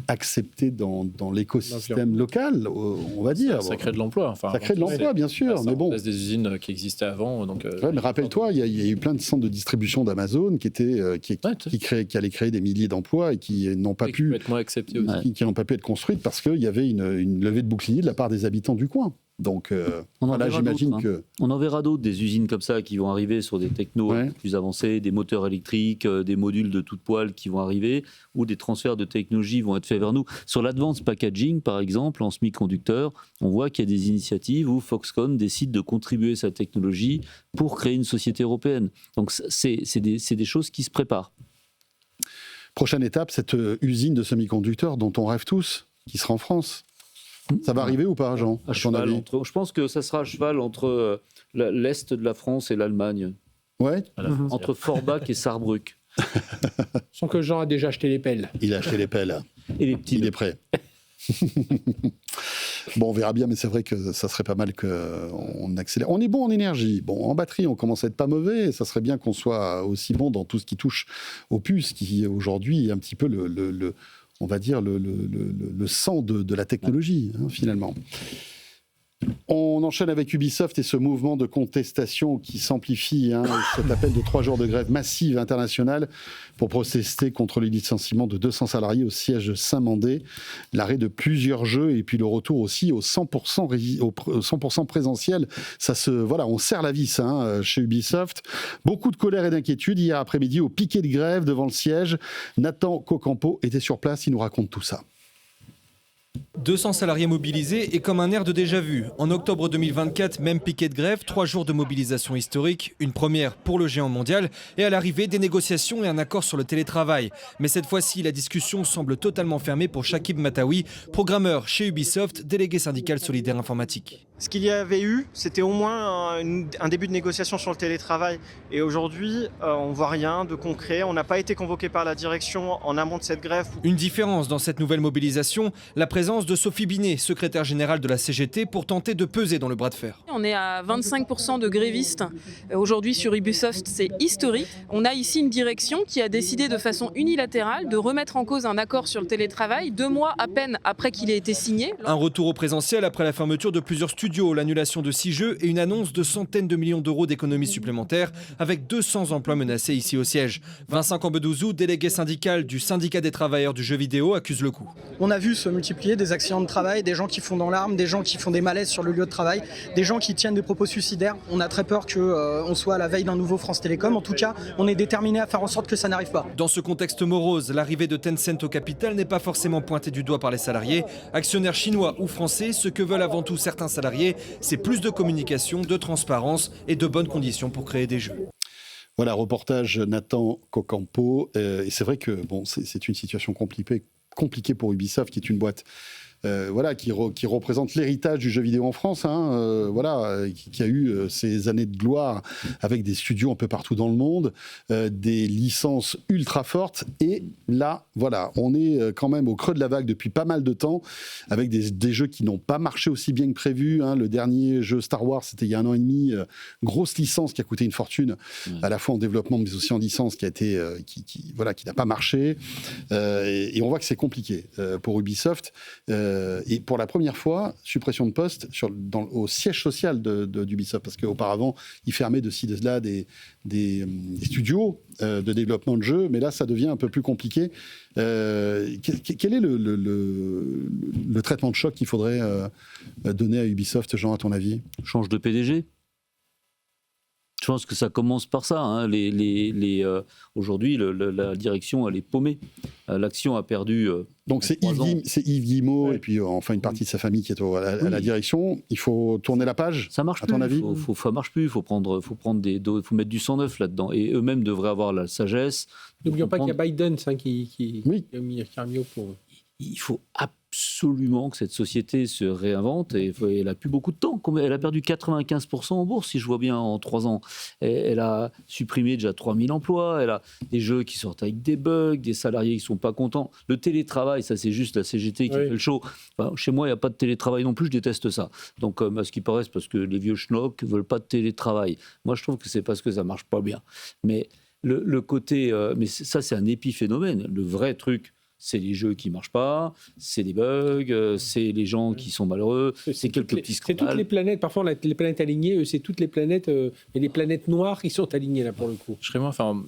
accepté dans l'écosystème local, on va dire. Ça crée de l'emploi. Enfin, ça crée de l'emploi, bien sûr, mais bon. Des usines qui existaient avant. Donc, mais rappelle-toi, il y a eu plein de centres de distribution d'Amazon qui allaient créer des milliers d'emplois et qui n'ont pas pu être construites parce qu'il y avait une levée de bouclier de la part des habitants du coin. Donc là, j'imagine que... On en verra d'autres, des usines comme ça qui vont arriver sur des technos plus avancés, des moteurs électriques, des modules de toute poêle qui vont arriver, ou des transferts de technologie vont être faits vers nous. Sur l'advanced packaging, par exemple, en semi-conducteur, on voit qu'il y a des initiatives où Foxconn décide de contribuer sa technologie pour créer une société européenne. Donc c'est des choses qui se préparent. Prochaine étape, cette usine de semi-conducteurs dont on rêve tous, qui sera en France. Ça va arriver ou pas, Jean? Je pense que ça sera à cheval entre l'Est de la France et l'Allemagne. Ouais. Entre Forbach et Saarbrück. Sans que Jean a déjà acheté les pelles. Il a acheté les pelles. Et les petits. Il est prêt. Bon, on verra bien, mais c'est vrai que ça serait pas mal qu'on accélère. On est bon en énergie. Bon, en batterie, on commence à être pas mauvais. Ça serait bien qu'on soit aussi bon dans tout ce qui touche aux puces, qui aujourd'hui est un petit peu on va dire, le sang de la technologie, finalement. On enchaîne avec Ubisoft et ce mouvement de contestation qui s'amplifie, cet appel de 3 jours de grève massive internationale pour protester contre les licenciements de 200 salariés au siège de Saint-Mandé, l'arrêt de plusieurs jeux et puis le retour aussi au 100% présentiel. On serre la vis chez Ubisoft. Beaucoup de colère et d'inquiétude hier après-midi au piquet de grève devant le siège. Nathan Cocampo était sur place, il nous raconte tout ça. 200 salariés mobilisés et comme un air de déjà-vu. En octobre 2024, même piquet de grève, 3 jours de mobilisation historique, une première pour le géant mondial et à l'arrivée des négociations et un accord sur le télétravail. Mais cette fois-ci, la discussion semble totalement fermée pour Shakib Matawi, programmeur chez Ubisoft, délégué syndical solidaire informatique. Ce qu'il y avait eu, c'était au moins un début de négociation sur le télétravail. Et aujourd'hui, on ne voit rien de concret. On n'a pas été convoqué par la direction en amont de cette grève. Une différence dans cette nouvelle mobilisation, la présence de Sophie Binet, secrétaire générale de la CGT, pour tenter de peser dans le bras de fer. On est à 25% de grévistes. Aujourd'hui sur Ubisoft, c'est historique. On a ici une direction qui a décidé de façon unilatérale de remettre en cause un accord sur le télétravail 2 mois à peine après qu'il ait été signé. Un retour au présentiel après la fermeture de plusieurs studios, l'annulation de 6 jeux et une annonce de centaines de millions d'euros d'économies supplémentaires avec 200 emplois menacés ici au siège. Vincent Cambedouzou, délégué syndical du syndicat des travailleurs du jeu vidéo, accuse le coup. On a vu se multiplier des accidents de travail, des gens qui font dans l'arme, des gens qui font des malaises sur le lieu de travail, des gens qui tiennent des propos suicidaires. On a très peur qu'on soit à la veille d'un nouveau France Télécom. En tout cas, on est déterminé à faire en sorte que ça n'arrive pas. Dans ce contexte morose, l'arrivée de Tencent au capital n'est pas forcément pointée du doigt par les salariés. Actionnaires chinois ou français, ce que veulent avant tout certains salariés, c'est plus de communication, de transparence et de bonnes conditions pour créer des jeux. Voilà, reportage Nathan Cocampo. Et c'est vrai que c'est une situation compliquée pour Ubisoft, qui est une boîte qui représente l'héritage du jeu vidéo en France, qui a eu ces années de gloire avec des studios un peu partout dans le monde, des licences ultra fortes. Et là, on est quand même au creux de la vague depuis pas mal de temps, avec des jeux qui n'ont pas marché aussi bien que prévu. Le dernier jeu Star Wars, c'était il y a 1 an et demi, grosse licence qui a coûté une fortune, à la fois en développement mais aussi en licence, qui n'a pas marché. Et on voit que c'est compliqué pour Ubisoft. Et pour la première fois, suppression de postes au siège social d'Ubisoft, parce qu'auparavant, ils fermaient de ci, de là des studios de développement de jeux, mais là, ça devient un peu plus compliqué. Quel est le traitement de choc qu'il faudrait donner à Ubisoft, Jean, à ton avis ? Change de PDG. pense que ça commence par ça. Hein. Aujourd'hui, la direction, elle est paumée. L'action a perdu. Donc c'est Yves Guillemot et puis enfin une partie de sa famille qui est à la direction. Il faut tourner la page. Ça marche à ton avis. Ça marche plus. Il faut mettre du sang neuf là-dedans. Et eux-mêmes devraient avoir la sagesse. N'oublions pas qu'il y a Biden qui a mis au point. Il faut absolument que cette société se réinvente et elle n'a plus beaucoup de temps. Elle a perdu 95% en bourse, si je vois bien, en 3 ans. Elle a supprimé déjà 3000 emplois, elle a des jeux qui sortent avec des bugs, des salariés qui ne sont pas contents. Le télétravail, ça c'est juste la CGT qui fait le show. Enfin, chez moi, il n'y a pas de télétravail non plus, je déteste ça. Donc, à ce qui paraît, c'est parce que les vieux schnocks ne veulent pas de télétravail. Moi, je trouve que c'est parce que ça ne marche pas bien. Mais le côté... mais ça, c'est un épiphénomène. Le vrai truc, c'est les jeux qui ne marchent pas, c'est des bugs, c'est les gens qui sont malheureux, c'est quelques petits scandales. C'est toutes les planètes, parfois les planètes alignées, c'est toutes les planètes, et les planètes noires qui sont alignées là pour le coup.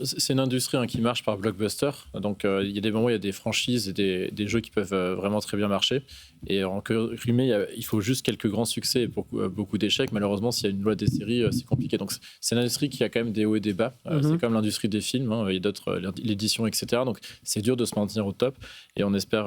C'est une industrie qui marche par blockbuster, donc il y a des moments où il y a des franchises et des jeux qui peuvent vraiment très bien marcher. Et en résumé, il faut juste quelques grands succès et beaucoup d'échecs. Malheureusement, s'il y a une loi des séries, c'est compliqué. Donc c'est une industrie qui a quand même des hauts et des bas. C'est comme l'industrie des films, et d'autres, l'édition, etc. Donc c'est dur de se maintenir au top. Et on espère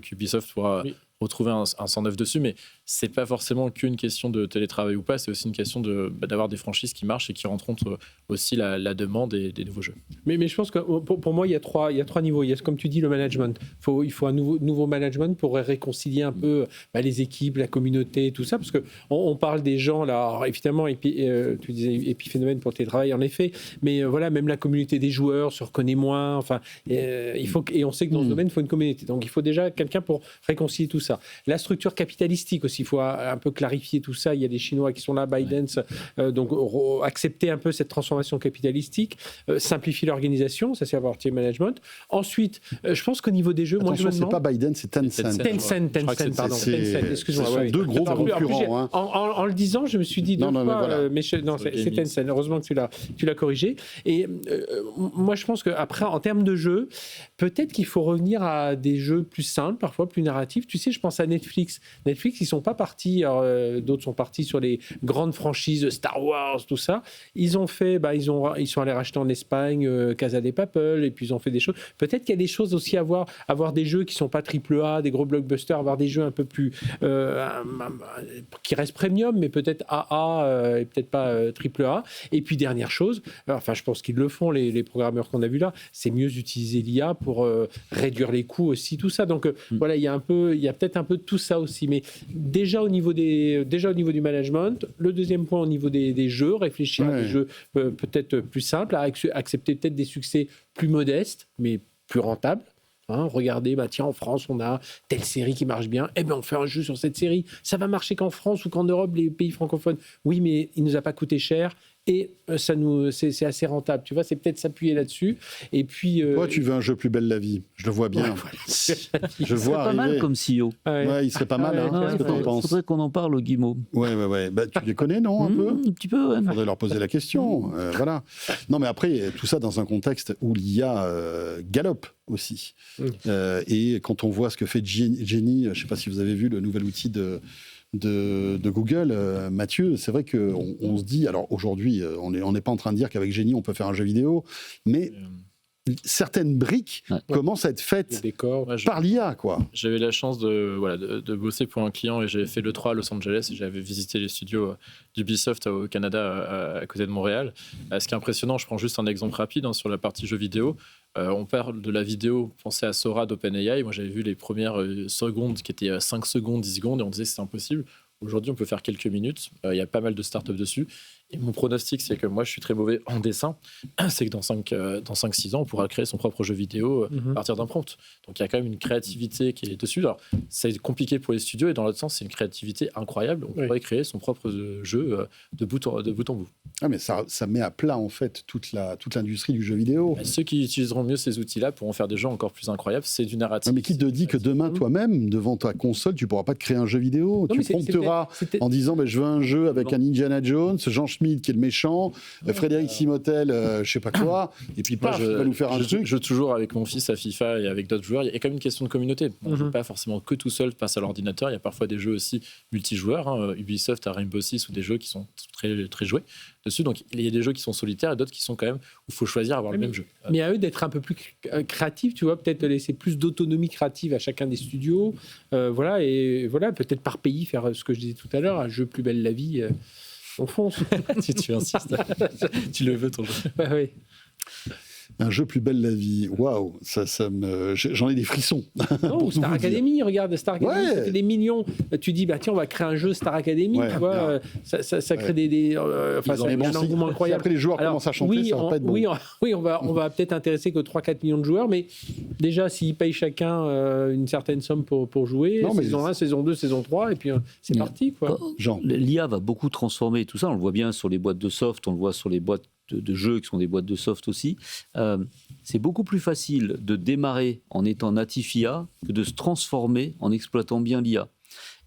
qu'Ubisoft pourra retrouver un 109 dessus, mais c'est pas forcément qu'une question de télétravail ou pas, c'est aussi une question d'avoir des franchises qui marchent et qui rencontrent aussi la demande des nouveaux jeux. Mais je pense que pour moi, il y a trois niveaux. Il y a, comme tu dis, le management. Il faut un nouveau management pour réconcilier un peu les équipes, la communauté, tout ça, parce qu'on parle des gens, là, alors, évidemment, tu disais épiphénomène pour le télétravail, en effet, mais même la communauté des joueurs se reconnaît moins, et on sait que dans ce domaine, il faut une communauté. Donc il faut déjà quelqu'un pour réconcilier tout ça. La structure capitalistique aussi, il faut un peu clarifier tout ça. Il y a des Chinois qui sont là, Biden, donc accepter un peu cette transformation capitalistique, simplifier l'organisation, ça c'est avoir management. Ensuite, je pense qu'au niveau des jeux, attention, moi je me demande... c'est pas Biden, c'est Tencent. Tencent, pardon. Excuse-moi. Ce sont deux gros concurrents. En le disant, je me suis dit c'est Tencent. Heureusement que tu l'as corrigé. Et moi je pense qu'après, en termes de jeux, peut-être qu'il faut revenir à des jeux plus simples, parfois plus narratifs. Tu sais, je pense à Netflix. Netflix, ils sont pas partis, d'autres sont partis sur les grandes franchises Star Wars, tout ça. Ils ont fait, ils sont allés racheter en Espagne Casa de Papel, et puis ils ont fait des choses. Peut-être qu'il y a des choses aussi à voir, avoir des jeux qui sont pas AAA, des gros blockbusters, avoir des jeux un peu plus qui restent premium, mais peut-être AA et peut-être pas AAA. Et puis dernière chose, je pense qu'ils le font, les programmeurs qu'on a vus là, c'est mieux utiliser l'IA pour réduire les coûts aussi, tout ça. Donc voilà, il y a peut-être un peu de tout ça aussi, mais déjà au niveau du management. Le deuxième point, au niveau des jeux, réfléchir à des jeux peut-être plus simples, à accepter peut-être des succès plus modestes, mais plus rentables. Regardez, tiens, en France, on a telle série qui marche bien. On fait un jeu sur cette série. Ça va marcher qu'en France ou qu'en Europe, les pays francophones. Oui, mais il nous a pas coûté cher. Et c'est assez rentable, tu vois, c'est peut-être s'appuyer là-dessus. Et puis, toi, tu veux un jeu plus belle la vie, je le vois bien. Je vois pas mal comme CEO. Il serait pas mal. Qu'est-ce que t'en penses ? Il faudrait qu'on en parle au Guillemot. Ouais. Tu les connais, non, un peu ? Un petit peu, ouais. Il faudrait leur poser la question. Voilà. Non, mais après, tout ça dans un contexte où l'IA galope aussi. Et quand on voit ce que fait Jenny, je ne sais pas si vous avez vu le nouvel outil de Google, Mathieu, c'est vrai qu'on se dit, alors aujourd'hui, on n'est pas en train de dire qu'avec Jenny, on peut faire un jeu vidéo, mais certaines briques commencent à être faites par l'IA, quoi. J'avais la chance de bosser pour un client et j'avais fait l'E3 à Los Angeles et j'avais visité les studios d'Ubisoft au Canada à côté de Montréal. Ce qui est impressionnant, je prends juste un exemple rapide sur la partie jeux vidéo. On parle de la vidéo, pensez à Sora d'OpenAI. Moi, j'avais vu les premières secondes qui étaient 5 secondes, 10 secondes, et on disait que c'est impossible. Aujourd'hui, on peut faire quelques minutes. Il y a pas mal de startups dessus. Et mon pronostic, c'est que moi, je suis très mauvais en dessin. C'est que dans 5-6 ans, on pourra créer son propre jeu vidéo à partir d'un prompt. Donc, il y a quand même une créativité qui est dessus. Alors, c'est compliqué pour les studios. Et dans l'autre sens, c'est une créativité incroyable. On pourrait créer son propre jeu de bout en bout. Ah, mais ça met à plat, en fait, toute l'industrie du jeu vidéo. Et ceux qui utiliseront mieux ces outils-là pourront faire des jeux encore plus incroyables. C'est du narratif. Mais qui te dit que demain, toi-même, devant ta console, tu ne pourras pas te créer un jeu vidéo ? Tu prompteras en disant je veux un jeu avec un Indiana Jones, genre Schmid qui est le méchant, Frédéric Simotel, je sais pas quoi, et puis paf, il va nous faire un truc. Je joue toujours avec mon fils à FIFA et avec d'autres joueurs. Il y a quand même une question de communauté. On ne joue pas forcément que tout seul face à l'ordinateur. Il y a parfois des jeux aussi multijoueurs. Ubisoft a Rainbow Six ou des jeux qui sont très, très joués dessus. Donc il y a des jeux qui sont solitaires et d'autres qui sont quand même où il faut choisir avoir le même jeu. Mais à eux d'être un peu plus créatifs, tu vois, peut-être laisser plus d'autonomie créative à chacun des studios. Voilà, et voilà, peut-être par pays faire ce que je disais tout à l'heure, un jeu Plus belle la vie. On fonce. Si tu insistes, tu le veux ton jeu. Bah, oui. Un jeu Plus belle la vie, waouh, j'en ai des frissons. Non, Star Academy, regarde, Star Academy, ça fait des millions. Tu dis, bah tiens, on va créer un jeu Star Academy, tu vois, ça crée des enfin, ça un engouement incroyable. Après, les joueurs commencent à chanter, ça va pas être bon. Oui, on va peut-être intéresser que 3-4 millions de joueurs, mais déjà, s'ils payent chacun une certaine somme pour jouer, saison 1, saison 2, saison 3, et puis c'est parti, quoi. L'IA va beaucoup transformer tout ça, on le voit bien sur les boîtes de soft, on le voit sur les boîtes de jeux qui sont des boîtes de soft aussi. C'est beaucoup plus facile de démarrer en étant natif IA que de se transformer en exploitant bien l'IA.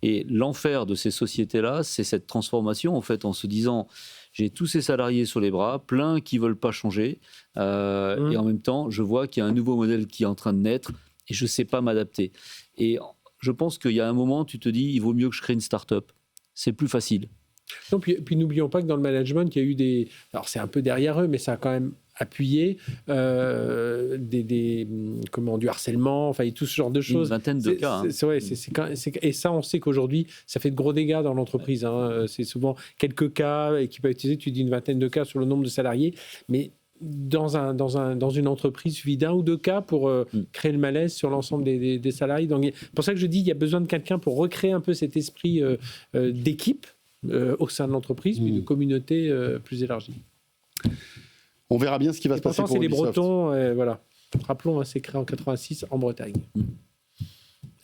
Et l'enfer de ces sociétés-là, c'est cette transformation en fait, en se disant j'ai tous ces salariés sur les bras, plein qui veulent pas changer, et en même temps je vois qu'il y a un nouveau modèle qui est en train de naître et je sais pas m'adapter. Et je pense qu'il y a un moment tu te dis il vaut mieux que je crée une start-up. C'est plus facile. Non, puis n'oublions pas que dans le management, il y a eu des... Alors, c'est un peu derrière eux, mais ça a quand même appuyé du harcèlement, enfin, tout ce genre de choses. Une vingtaine de cas. Et ça, on sait qu'aujourd'hui, ça fait de gros dégâts dans l'entreprise. C'est souvent quelques cas qui peuvent être utilisés. Tu dis une vingtaine de cas sur le nombre de salariés, mais dans une entreprise, il suffit d'un ou deux cas pour créer le malaise sur l'ensemble des salariés. Donc, c'est pour ça que je dis qu'il y a besoin de quelqu'un pour recréer un peu cet esprit d'équipe au sein de l'entreprise, puis de communauté plus élargie. On verra bien ce qui va se passer pour Ubisoft. C'est les Bretons, voilà. Rappelons, c'est créé en 86 en Bretagne.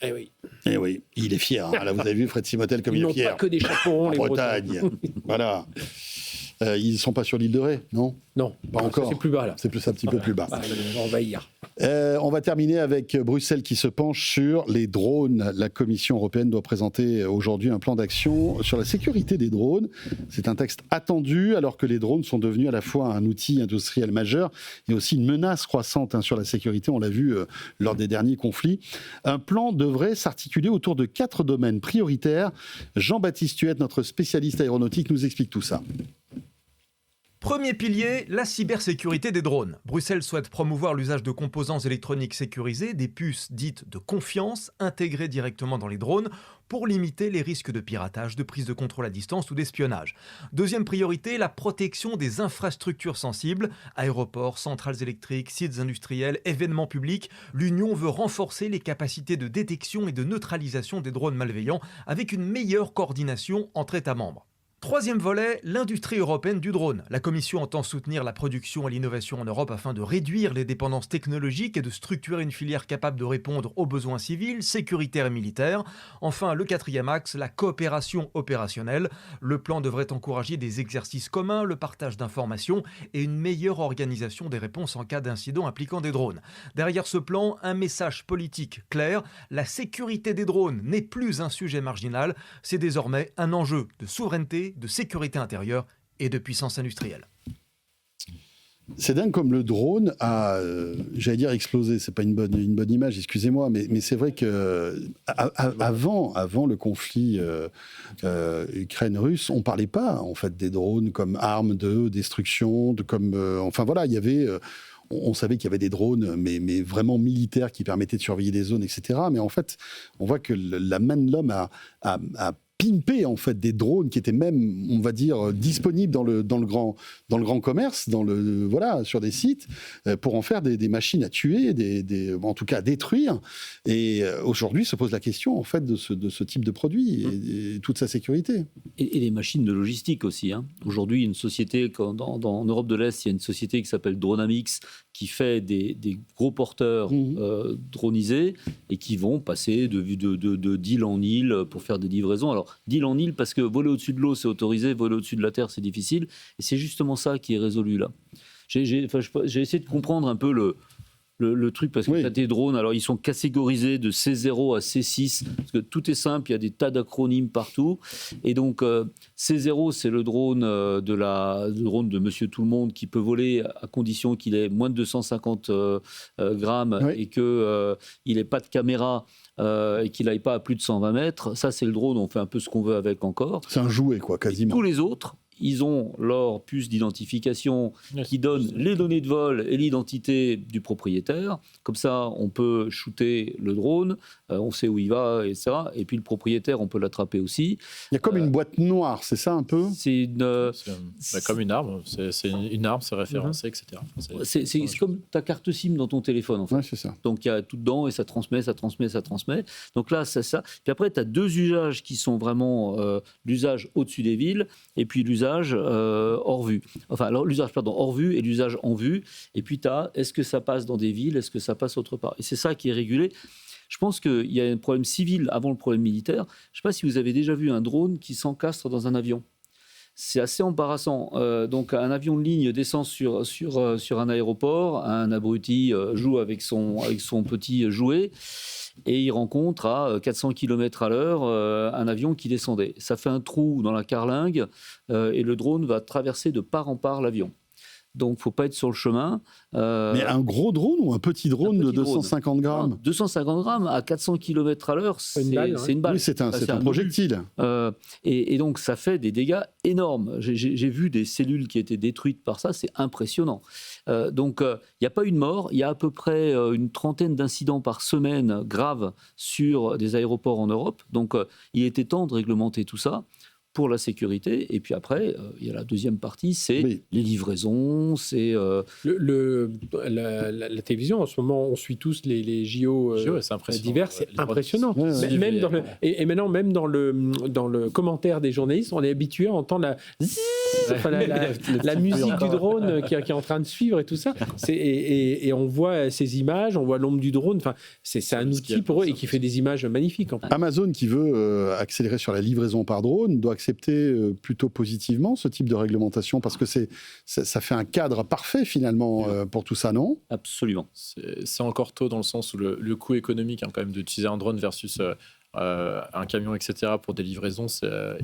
Eh oui. Eh oui, il est fier. Là, vous avez vu Fred Simotel comme il est fier. Ils n'ont pas que des chaperons, les Bretagne. Voilà. Ils ne sont pas sur l'île de Ré, non ? Non, pas encore. C'est plus bas, là. C'est un petit peu plus bas. On va envahir. On va terminer avec Bruxelles qui se penche sur les drones. La Commission européenne doit présenter aujourd'hui un plan d'action sur la sécurité des drones. C'est un texte attendu alors que les drones sont devenus à la fois un outil industriel majeur et aussi une menace croissante sur la sécurité. On l'a vu lors des derniers conflits. Un plan devrait s'articuler autour de 4 domaines prioritaires. Jean-Baptiste Huette, notre spécialiste aéronautique, nous explique tout ça. Premier pilier, la cybersécurité des drones. Bruxelles souhaite promouvoir l'usage de composants électroniques sécurisés, des puces dites de confiance, intégrées directement dans les drones, pour limiter les risques de piratage, de prise de contrôle à distance ou d'espionnage. Deuxième priorité, la protection des infrastructures sensibles, aéroports, centrales électriques, sites industriels, événements publics. L'Union veut renforcer les capacités de détection et de neutralisation des drones malveillants avec une meilleure coordination entre États membres. Troisième volet, l'industrie européenne du drone. La Commission entend soutenir la production et l'innovation en Europe afin de réduire les dépendances technologiques et de structurer une filière capable de répondre aux besoins civils, sécuritaires et militaires. Enfin, le quatrième axe, la coopération opérationnelle. Le plan devrait encourager des exercices communs, le partage d'informations et une meilleure organisation des réponses en cas d'incident impliquant des drones. Derrière ce plan, un message politique clair. La sécurité des drones n'est plus un sujet marginal, c'est désormais un enjeu de souveraineté, de sécurité intérieure et de puissance industrielle. C'est dingue comme le drone a, j'allais dire explosé, c'est pas une bonne image, excusez-moi, mais c'est vrai que avant le conflit Ukraine-Russe, on parlait pas en fait des drones comme armes de destruction, enfin voilà, il y avait on savait qu'il y avait des drones, mais vraiment militaires qui permettaient de surveiller des zones, etc. Mais en fait, on voit que la main de l'homme a pimper en fait des drones qui étaient même, on va dire, disponibles dans le grand commerce, sur des sites, pour en faire des machines à tuer, en tout cas à détruire. Et aujourd'hui se pose la question en fait de ce type de produit et toute sa sécurité. Et les machines de logistique aussi. Aujourd'hui, une société en Europe de l'Est, il y a une société qui s'appelle Dronamix qui fait des gros porteurs dronisés et qui vont passer de d'île en île pour faire des livraisons. Alors, d'île en île, parce que voler au-dessus de l'eau, c'est autorisé, voler au-dessus de la terre, c'est difficile. Et c'est justement ça qui est résolu là. J'ai essayé de comprendre un peu le truc, parce que tu as des drones, alors ils sont catégorisés de C0 à C6, parce que tout est simple, il y a des tas d'acronymes partout. Et donc, C0, c'est le drone de Monsieur Tout-le-Monde qui peut voler à condition qu'il ait moins de 250 grammes et qu'il n'ait pas de caméra et qu'il n'aille pas à plus de 120 mètres. Ça, c'est le drone, on fait un peu ce qu'on veut avec encore. C'est un jouet, quoi, quasiment. Et tous les autres, ils ont leur puce d'identification qui donne les données de vol et l'identité du propriétaire. Comme ça, on peut shooter le drone, on sait où il va, etc. Et puis le propriétaire, on peut l'attraper aussi. Il y a comme une boîte noire, c'est ça un peu ? C'est comme une arme, c'est une arme, c'est référencé, etc. C'est comme ta carte SIM dans ton téléphone, en fait. Ouais, c'est ça. Donc il y a tout dedans et ça transmet. Donc là, c'est ça. Puis après, tu as deux usages qui sont vraiment l'usage au-dessus des villes et puis l'usage hors vue. Enfin, alors l'usage hors vue et l'usage en vue. Et puis tu as, est-ce que ça passe dans des villes, est-ce que ça passe autre part ? Et c'est ça qui est régulé. Je pense qu'il y a un problème civil avant le problème militaire. Je ne sais pas si vous avez déjà vu un drone qui s'encastre dans un avion. C'est assez embarrassant. Donc un avion de ligne descend sur un aéroport, un abruti joue avec son petit jouet, et il rencontre à 400 km à l'heure un avion qui descendait. Ça fait un trou dans la carlingue et le drone va traverser de part en part l'avion. Donc, il ne faut pas être sur le chemin. Mais un gros drone ou un petit drone de 250 grammes ? 250 grammes à 400 km à l'heure, c'est une balle. Oui, c'est un projectile. Et donc, ça fait des dégâts énormes. J'ai vu des cellules qui étaient détruites par ça, c'est impressionnant. Donc, il n'y a pas eu de mort. Il y a à peu près une trentaine d'incidents par semaine graves sur des aéroports en Europe. Donc, il était temps de réglementer tout ça pour la sécurité. Et puis après, il y a la deuxième partie, c'est les livraisons, c'est... La télévision, en ce moment, on suit tous les JO divers, c'est impressionnant. Même et maintenant, même dans le commentaire des journalistes, on est habitué à entendre la musique du drone qui est en train de suivre et tout ça. Et on voit ces images, on voit l'ombre du drone. Enfin, c'est un outil pour eux et qui fait des images magnifiques. Amazon, qui veut accélérer sur la livraison par drone, doit accepter plutôt positivement ce type de réglementation, parce que ça fait un cadre parfait finalement pour tout ça, non ? Absolument. C'est encore tôt dans le sens où le coût économique quand même d'utiliser un drone versus un camion, etc. pour des livraisons,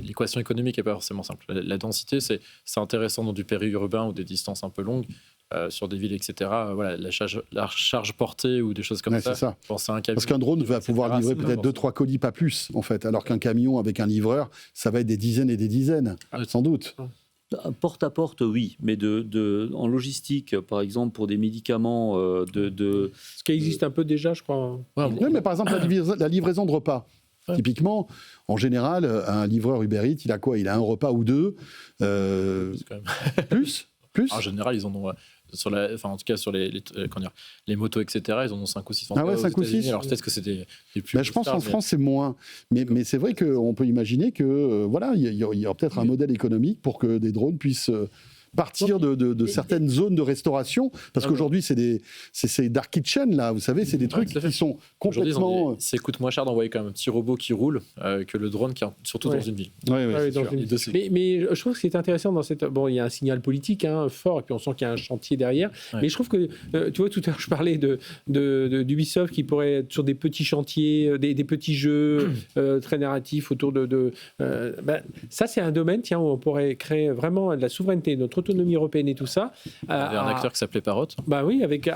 l'équation économique n'est pas forcément simple. La densité, c'est intéressant dans du périurbain ou des distances un peu longues. Sur des villes, etc. Voilà, la charge portée ou des choses comme ça. C'est ça. Penser à un camion, parce qu'un drone va pouvoir livrer peut-être 2-3 colis, pas plus, en fait. Alors qu'un camion avec un livreur, ça va être des dizaines et des dizaines, sans doute. Porte à porte, oui, mais en logistique, par exemple, pour des médicaments Ce qui existe un peu déjà, je crois. Oui, mais par exemple, la livraison de repas. Ouais. Typiquement, en général, un livreur Uber Eats, il a quoi ? Il a un repas ou deux. Plus ? En général, ils en ont... en tout cas, sur les motos, etc., ils en ont 5 ou 6. Ah ouais, 5 ou 6 ? Alors peut-être que c'était des plus... je pense qu'en France, c'est moins. Mais c'est vrai qu'on peut imaginer que il y aura peut-être un modèle économique pour que des drones puissent... partir de certaines zones de restauration, parce qu'aujourd'hui c'est dark kitchen là, vous savez, c'est des trucs qui sont complètement... Ça coûte moins cher d'envoyer quand même un petit robot qui roule que le drone qui est surtout dans une ville. Mais je trouve que c'est intéressant dans cette... Bon, il y a un signal politique fort, et puis on sent qu'il y a un chantier derrière, mais je trouve que, tu vois, tout à l'heure je parlais d'Ubisoft qui pourrait être sur des petits chantiers, des petits jeux très narratifs autour ça c'est un domaine, où on pourrait créer vraiment de la souveraineté, notre autonomie européenne et tout ça. Il y avait un acteur qui s'appelait Parrot. Bah oui, avec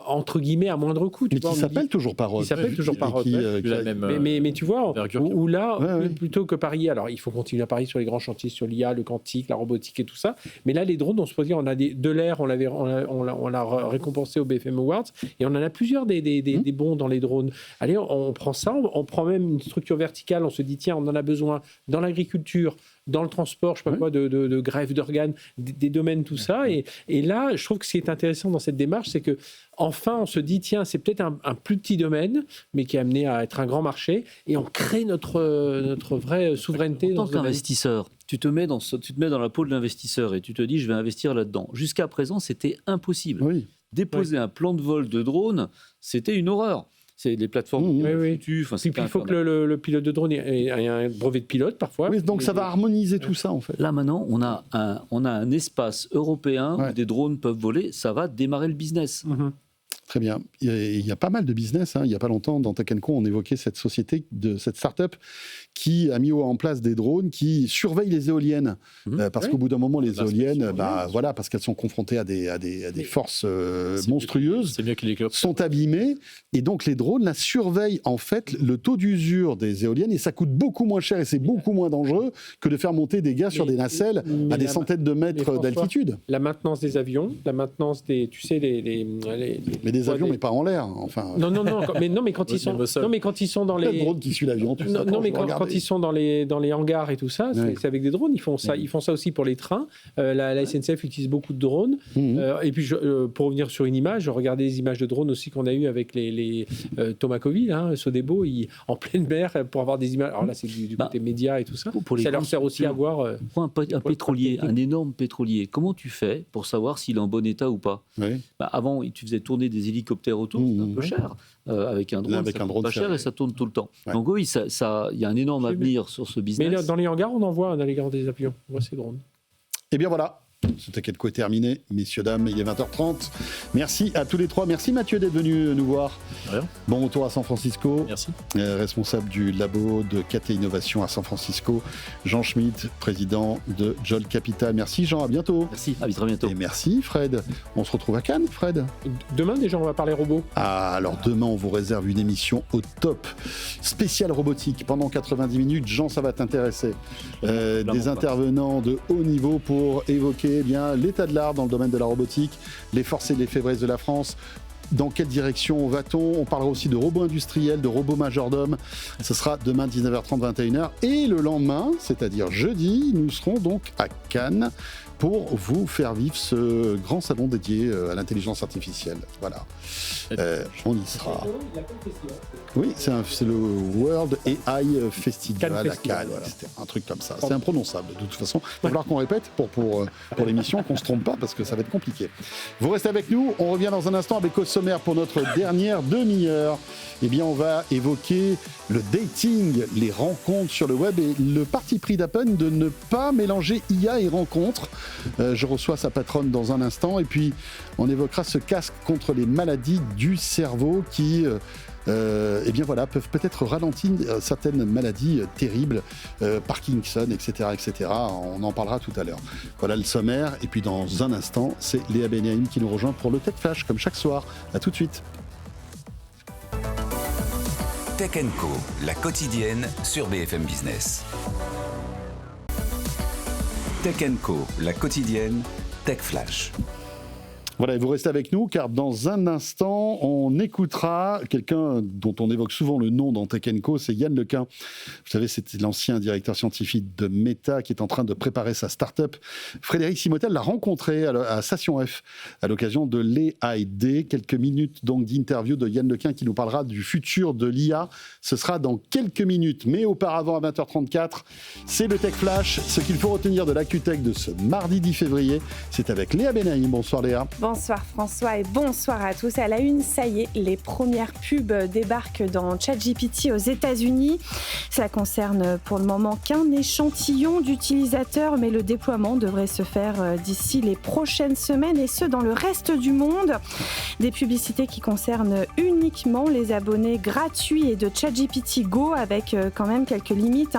entre guillemets à moindre coût. Mais qui s'appelle toujours Parrot. Qui s'appelle toujours Parrot. Mais tu vois, où là, plutôt que parier, alors il faut continuer à parier sur les grands chantiers, sur l'IA, le quantique, la robotique et tout ça. Mais là, les drones, on se pose dire, on a de l'air, on l'a récompensé au BFM Awards, et on en a plusieurs des bons dans les drones. Allez, on prend ça, on prend même une structure verticale, on se dit tiens, on en a besoin dans l'agriculture, dans le transport, je sais pas quoi, de greffe d'organes, des domaines, tout ça. Et là, je trouve que ce qui est intéressant dans cette démarche, c'est que enfin, on se dit, tiens, c'est peut-être un plus petit domaine, mais qui est amené à être un grand marché, et on crée notre vraie souveraineté. En tant qu'investisseur, tu te mets dans la peau de l'investisseur et tu te dis, je vais investir là-dedans. Jusqu'à présent, c'était impossible. Oui. Déposer un plan de vol de drone, c'était une horreur. C'est des plateformes. Puis il faut que le pilote de drone ait un brevet de pilote parfois. Oui, donc ça va harmoniser tout ça en fait. Là maintenant, on a un espace européen où des drones peuvent voler. Ça va démarrer le business. Très bien. Il y a pas mal de business. Il n'y a pas longtemps, dans Tech & Co, on évoquait cette société, cette start-up qui a mis en place des drones qui surveillent les éoliennes. Parce qu'au bout d'un moment, les éoliennes, parce qu'elles sont confrontées à des forces monstrueuses, sont abîmées. Et donc, les drones là, surveillent en fait le taux d'usure des éoliennes et ça coûte beaucoup moins cher et c'est beaucoup moins dangereux que de faire monter des gars sur des nacelles à des centaines de mètres d'altitude. La maintenance des avions, la maintenance des... Tu sais, mais des avions, mais pas en l'air. Enfin... Non, mais quand ils sont dans les... Le drone qui suit l'avion, tu sais. Non, mais quand ils sont dans les hangars et tout ça, c'est avec des drones. Ils font ça aussi pour les trains. La SNCF utilise beaucoup de drones. Et puis, pour revenir sur une image, je regardais les images de drones aussi qu'on a eues avec les Thomas Coville, Sodebo, en pleine mer, pour avoir des images. Alors là, c'est du côté média et tout ça. Ça leur sert aussi à voir... un pétrolier, un énorme pétrolier, comment tu fais pour savoir s'il est en bon état ou pas? Avant, tu faisais tourner des hélicoptères autour, c'est un peu cher. Avec un drone, ça coûte pas cher et ça tourne tout le temps. Donc oui, il y a un énorme avenir sur ce business. Mais dans les hangars, on envoie dans les hangars des avions. On voit ces drones. Et bien voilà. Ce Tech & Co est terminé, messieurs, dames, il est 20h30. Merci à tous les trois. Merci Mathieu d'être venu nous voir. Rien. Bon retour à San Francisco. Merci. Responsable du labo de KT Innovation à San Francisco. Jean Schmitt, président de Jolt Capital. Merci Jean, à bientôt. Merci, à très bientôt. Et merci Fred. On se retrouve à Cannes, Fred. Demain déjà, on va parler robots. Alors demain, on vous réserve une émission au top. Spéciale robotique. Pendant 90 minutes, Jean, ça va t'intéresser. Des intervenants de haut niveau pour évoquer l'état de l'art dans le domaine de la robotique, les forces et les faiblesses de la France. Dans quelle direction va-t-on? On parlera aussi de robots industriels, de robots majordomes. Ce sera demain 19h30, 21h. Et le lendemain, c'est-à-dire jeudi, nous serons donc à Cannes pour vous faire vivre ce grand salon dédié à l'intelligence artificielle. Voilà. On y sera. Oui, c'est le World AI Festival à Cannes. Voilà. C'était un truc comme ça. C'est imprononçable de toute façon. Il va falloir qu'on répète pour l'émission, qu'on ne se trompe pas parce que ça va être compliqué. Vous restez avec nous. On revient dans un instant avec au sommaire pour notre dernière demi-heure. Eh bien, on va évoquer le dating, les rencontres sur le web et le parti pris d'Apple de ne pas mélanger IA et rencontres. Je reçois sa patronne dans un instant et puis on évoquera ce casque contre les maladies du cerveau qui peuvent peut-être ralentir certaines maladies terribles, Parkinson, etc., etc. On en parlera tout à l'heure. Voilà le sommaire et puis dans un instant, c'est Léa Benaïm qui nous rejoint pour le Tech Flash comme chaque soir. À tout de suite. Tech & Co, la quotidienne sur BFM Business. Tech & Co, la quotidienne, Tech Flash. Voilà, et vous restez avec nous car dans un instant, on écoutera quelqu'un dont on évoque souvent le nom dans Tech & Co, c'est Yann Lequin. Vous savez, c'était l'ancien directeur scientifique de Meta qui est en train de préparer sa start-up. Frédéric Simotel l'a rencontré à Station F à l'occasion de l'EID. Quelques minutes donc d'interview de Yann Lequin qui nous parlera du futur de l'IA. Ce sera dans quelques minutes, mais auparavant à 20h34, c'est le Tech Flash. Ce qu'il faut retenir de l'AccuTech de ce mardi 10 février, c'est avec Léa Benaïm. Bonsoir Léa. Bonsoir François et bonsoir à tous. À la une, ça y est, les premières pubs débarquent dans ChatGPT aux États-Unis. Cela concerne pour le moment qu'un échantillon d'utilisateurs, mais le déploiement devrait se faire d'ici les prochaines semaines et ce dans le reste du monde. Des publicités qui concernent uniquement les abonnés gratuits et de ChatGPT Go avec quand même quelques limites.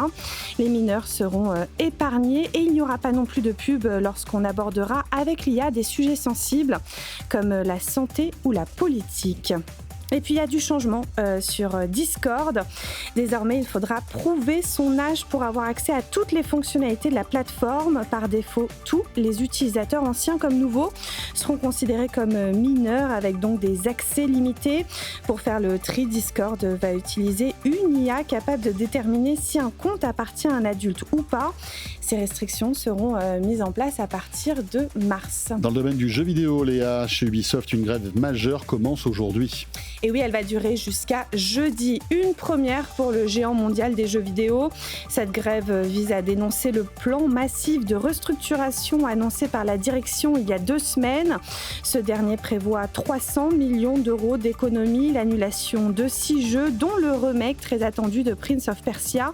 Les mineurs seront épargnés et il n'y aura pas non plus de pub lorsqu'on abordera avec l'IA des sujets sensibles comme la santé ou la politique. Et puis il y a du changement sur Discord. Désormais, il faudra prouver son âge pour avoir accès à toutes les fonctionnalités de la plateforme. Par défaut, tous les utilisateurs anciens comme nouveaux seront considérés comme mineurs avec donc des accès limités. Pour faire le tri, Discord va utiliser une IA capable de déterminer si un compte appartient à un adulte ou pas. Ces restrictions seront mises en place à partir de mars. Dans le domaine du jeu vidéo, Léa, chez Ubisoft, une grève majeure commence aujourd'hui. Et oui, elle va durer jusqu'à jeudi. Une première pour le géant mondial des jeux vidéo. Cette grève vise à dénoncer le plan massif de restructuration annoncé par la direction il y a 2 semaines. Ce dernier prévoit 300 millions d'euros d'économies, l'annulation de 6 jeux, dont le remake très attendu de Prince of Persia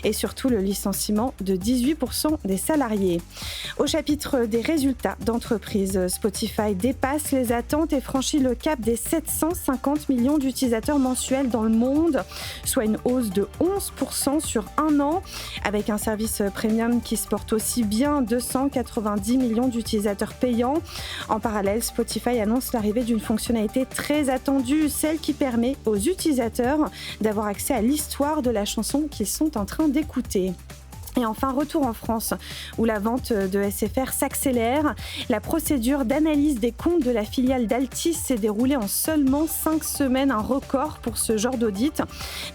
et surtout le licenciement de 18% des salariés. Au chapitre des résultats d'entreprise, Spotify dépasse les attentes et franchit le cap des 750 millions d'utilisateurs mensuels dans le monde, soit une hausse de 11% sur un an, avec un service premium qui se porte aussi bien, 290 millions d'utilisateurs payants. En parallèle, Spotify annonce l'arrivée d'une fonctionnalité très attendue, celle qui permet aux utilisateurs d'avoir accès à l'histoire de la chanson qu'ils sont en train d'écouter. Et enfin, retour en France, où la vente de SFR s'accélère. La procédure d'analyse des comptes de la filiale d'Altis s'est déroulée en seulement 5 semaines, un record pour ce genre d'audit.